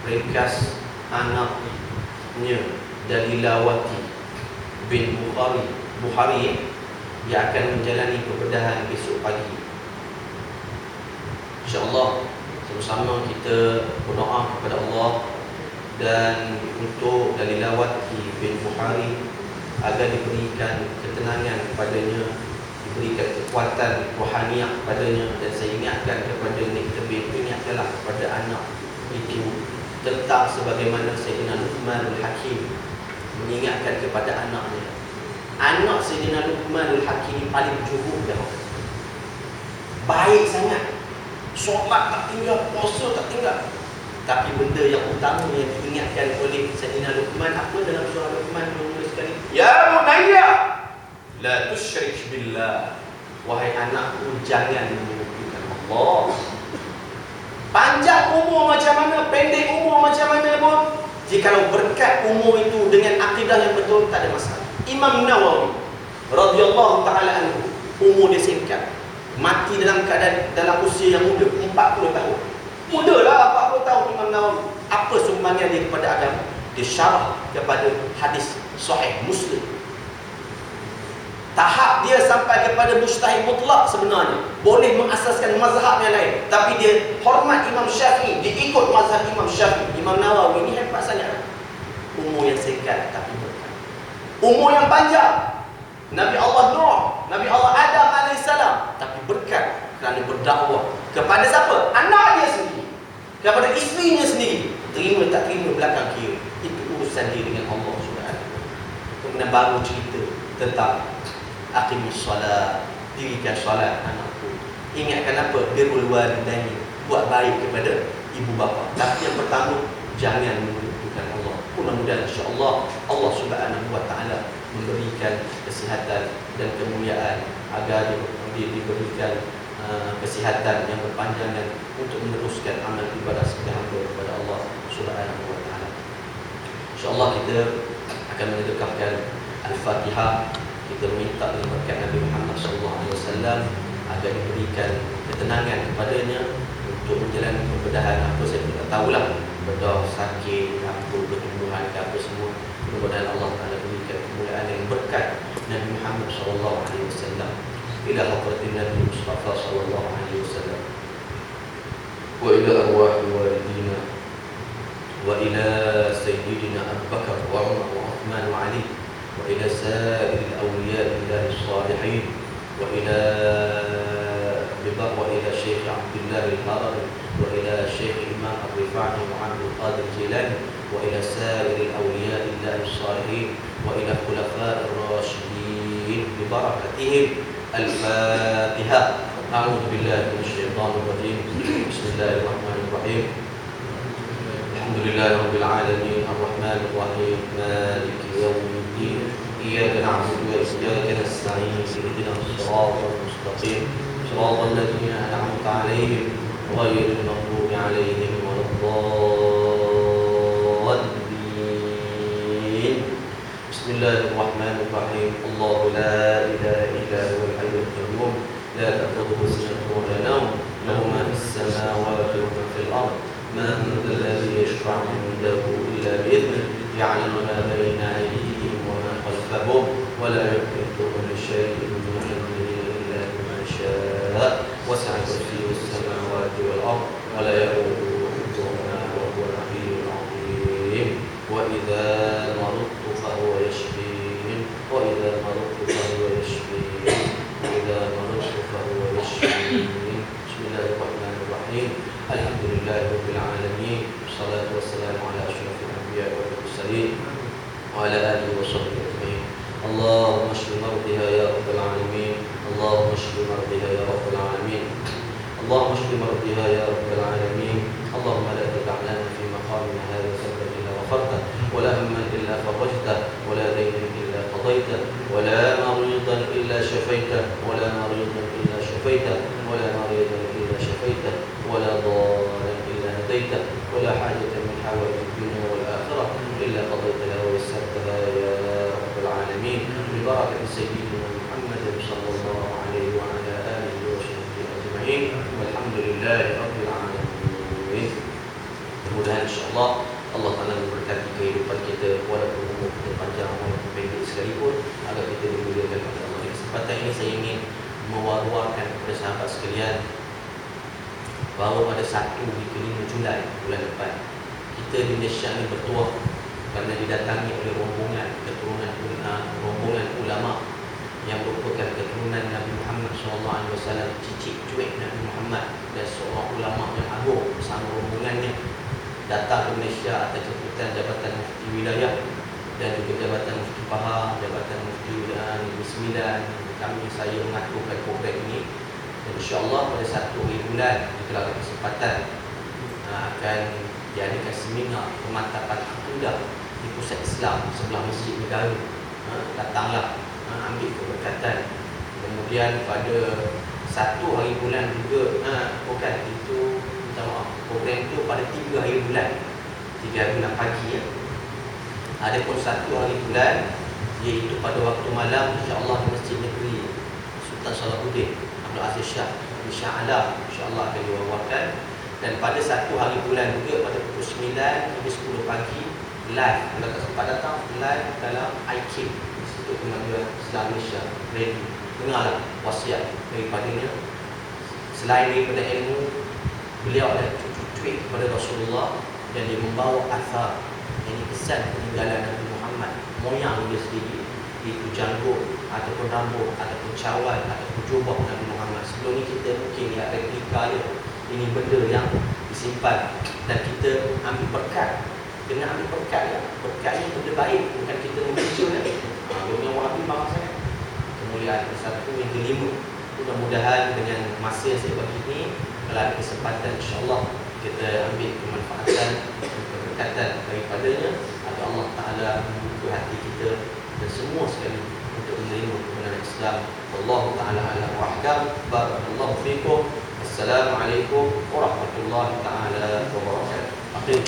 ringkas anaknya Dalilawati bin Bukhari yang akan menjalani pembedahan besok pagi. InsyaAllah sama-sama kita berdoa kepada Allah dan untuk Dalilawati bin Bukhari agar diberikan ketenangan kepadanya, diberikan kekuatan rohaniah kepadanya. Dan saya ingatkan kepada Nik Tebing, ingatkanlah kepada anak itu tentang sebagaimana Sayyidina Luqmanul Hakim mengingatkan kepada anaknya. Anak Sayyidina Luqmanul Hakim paling jujur dah, baik sangat, solat tak tinggal, puasa tak tinggal. Tapi benda yang utama yang diingatkan oleh Sayyidina Luqman apa dalam surah Luqman mula sekali? Ya bunayya la tusyrik billah. Wahai anakku, jangan menyekutukan Allah. Panjang umur macam mana, pendek umur macam mana pun, jikalau berkat umur itu dengan akidah yang betul, tak ada masalah. Imam Nawawi radhiyallahu taala anhu, umur dia singkat, mati dalam keadaan dalam usia yang muda, 40 tahun. Mudalah 40 tahun Imam Nawawi. Apa sumbangan dia kepada agama? Dia syarah kepada hadis sahih Muslim. Tahap dia sampai kepada mujtahid mutlak sebenarnya, boleh mengasaskan mazhab yang lain, tapi dia hormat Imam Syafi'i, dia ikut mazhab Imam Syafi'i. Imam Nawawi ini hebat sangat. Umur yang singkat tapi berkat. Umur yang panjang, Nabi Allah Nuh, Nabi Allah Adam alaihissalam, tapi berkat kerana berdakwah kepada siapa? Anak dia sendiri, kepada isterinya sendiri. Terima tak terima belakang kira, itu urusan dia dengan Allah Subhanahu. Kemudian baru cerita tentang aqimus solat, dirikan solat anakku. Ingatkan apa? Birrul walidain, buat baik kepada ibu bapa. Tapi yang pertama, jangan menyekutukan Allah. Mudah-mudahan insya-Allah Allah Subhanahu Wa Taala memberikan kesihatan dan kemuliaan, agar diberikan kesihatan yang berpanjangan untuk meneruskan amal ibadah sebagai hamba kepada Allah Subhanahu Wa Taala. Insya-Allah kita akan mendekatkan Al-Fatihah. Kita minta berkat Nabi Muhammad SAW agar diberikan ketenangan kepadanya untuk menjalani pembedahan apa saya tidak tahulah, bedah sakit, apa pertumbuhan ke apa semua. Mudah-mudahan Allah Taala berikan kemuliaan yang berkat Nabi Muhammad SAW ila hadratin Nabi Mustafa SAW wa ila arwah walidina wa ila sayyidina Abu Bakar wa Umar wa Uthman wa Ali وإلى سائر الأولياء الله الصالحين وإلى عاجلا وإلى سائر الأولياء الله الصالحين وإلى الخلفاء الراشدين ببركتهم. الفاتحة. أعوذ بالله من الشيطان الرجيم. بسم الله الرحمن الرحيم. الحمد لله رب العالمين الرحمن الرحيم مالك يوم الدين إياك نعبد وإياك نستعين اهدنا الصراط المستقيم صراط الذين أنعمت عليهم غير المغضوب عليهم ولا الضالين. بسم الله الرحمن الرحيم. الله لا إله إلا هو الحي القيوم لا تأخذه سنة ولا نوم له ما في السماوات وما في الأرض من ذا الذي يشفع عنده إلا بإذنه يعلم ما بين أيديهم وما خلفهم ولا يحيطون بشيء من علمه إلا بما شاء وسع كرسيه السماوات والأرض ولا يؤوده حفظهما وهو العلي العظيم. وإذا مرضت فهو يشفين وإذا مرضت فهو يشفين وإذا مرضت فهو يشفين. بسم الله الرحمن الرحيم. الحمد لله رب العالمين والصلاة والسلام على أشرف الأنبياء والمرسلين وعلى آله وصحبه أجمعين. اللهم اشف مرضها يا رب العالمين. اللهم اشف مرضها يا رب العالمين. اللهم اشف مرضها يا رب العالمين. اللهم لا تدع لنا في مقامنا هذا ذنبا إلا غفرته ولا هما إلا فرجته ولا دينا إلا قضيته ولا مريضا إلا شفيته ولا مريضا إلا شفيته ولا مريضا إلا شفيته ولا ضالا إلا هديته ولا حاجة من حوائج الدنيا والآخرة إلا قضيتها ويسرتها يا رب العالمين ببركة سيدنا محمد صلى الله عليه وعلى آله وصحبه أجمعين والحمد لله رب العالمين. Mudah-mudahan insyaAllah Allah Ta'ala memberkati kehidupan kita walaupun umur kita panjang walaupun pendek sekalipun agar kita dimuliakan oleh Allah. Di kesempatan ini saya ingin mewar-warkan kepada sahabat sekalian bahawa pada 1 hingga 5 Julai bulan depan kita di Malaysia ini bertuah kerana didatangi oleh rombongan ulama yang merupakan keturunan Nabi Muhammad SAW, cicit cuik Nabi Muhammad dan seorang ulama yang agung bersama rombongannya datang ke Malaysia atas jemputan Jabatan Mufti Wilayah dan juga Jabatan Mufti Pahang, Jabatan Mufti Wilayah Negeri Sembilan. Saya mengaturkan program ini dan insyaAllah pada 1 bulan kita ada kesempatan akan diadakan seminar pemantapan akidah di pusat Islam sebelah Masjid Negara. Datanglah, ambil keberkatan. Kemudian pada 1 hari bulan juga bukan itu, minta maaf, program itu pada 3 hari bulan, 3 hari bulan pagi ya. Ada pun 1 hari bulan iaitu pada waktu malam insyaAllah di Masjid Negeri Sultan Salahuddin Abdul Aziz Shah di Shah Alam insyaAllah akan diwawarkan. Dan pada 1 hari bulan juga pada pukul 9 hingga 10 pagi live, kalau tak sempat datang live dalam IQ Institut Kemajuan Islam Malaysia. Ready, dengarlah wasiat daripadanya. Selain daripada ilmu, beliau adalah cucu-cucu kepada Rasulullah dan dia membawa asar, ini kesan peninggalan Nabi Muhammad, moyang dia sendiri, iaitu janggut ataupun rambut ataupun cawan ataupun jubah Nabi Muhammad. Sebelum ni kita mungkin lihat replika dia, ini benda yang disimpan dan kita ambil berkat. Dengan ambil berkat ya, berkat ini benda baik, bukan kita membaca ya. Yang Wahabi marah saya. Kemuliaan ke-1 yang ke-5. Mudah-mudahan dengan masa yang saya bagi ini, kalau ada kesempatan insyaAllah kita ambil kemanfaatan dan keberkatan daripadanya agar Allah Ta'ala membuka hati kita dan semua sekali untuk menerima kebenaran Islam. Wallahu Ta'ala ala wa ahkam. Barakallahu fikum. Assalamualaikum warahmatullahi ta'ala wabarakatuh. Akhir.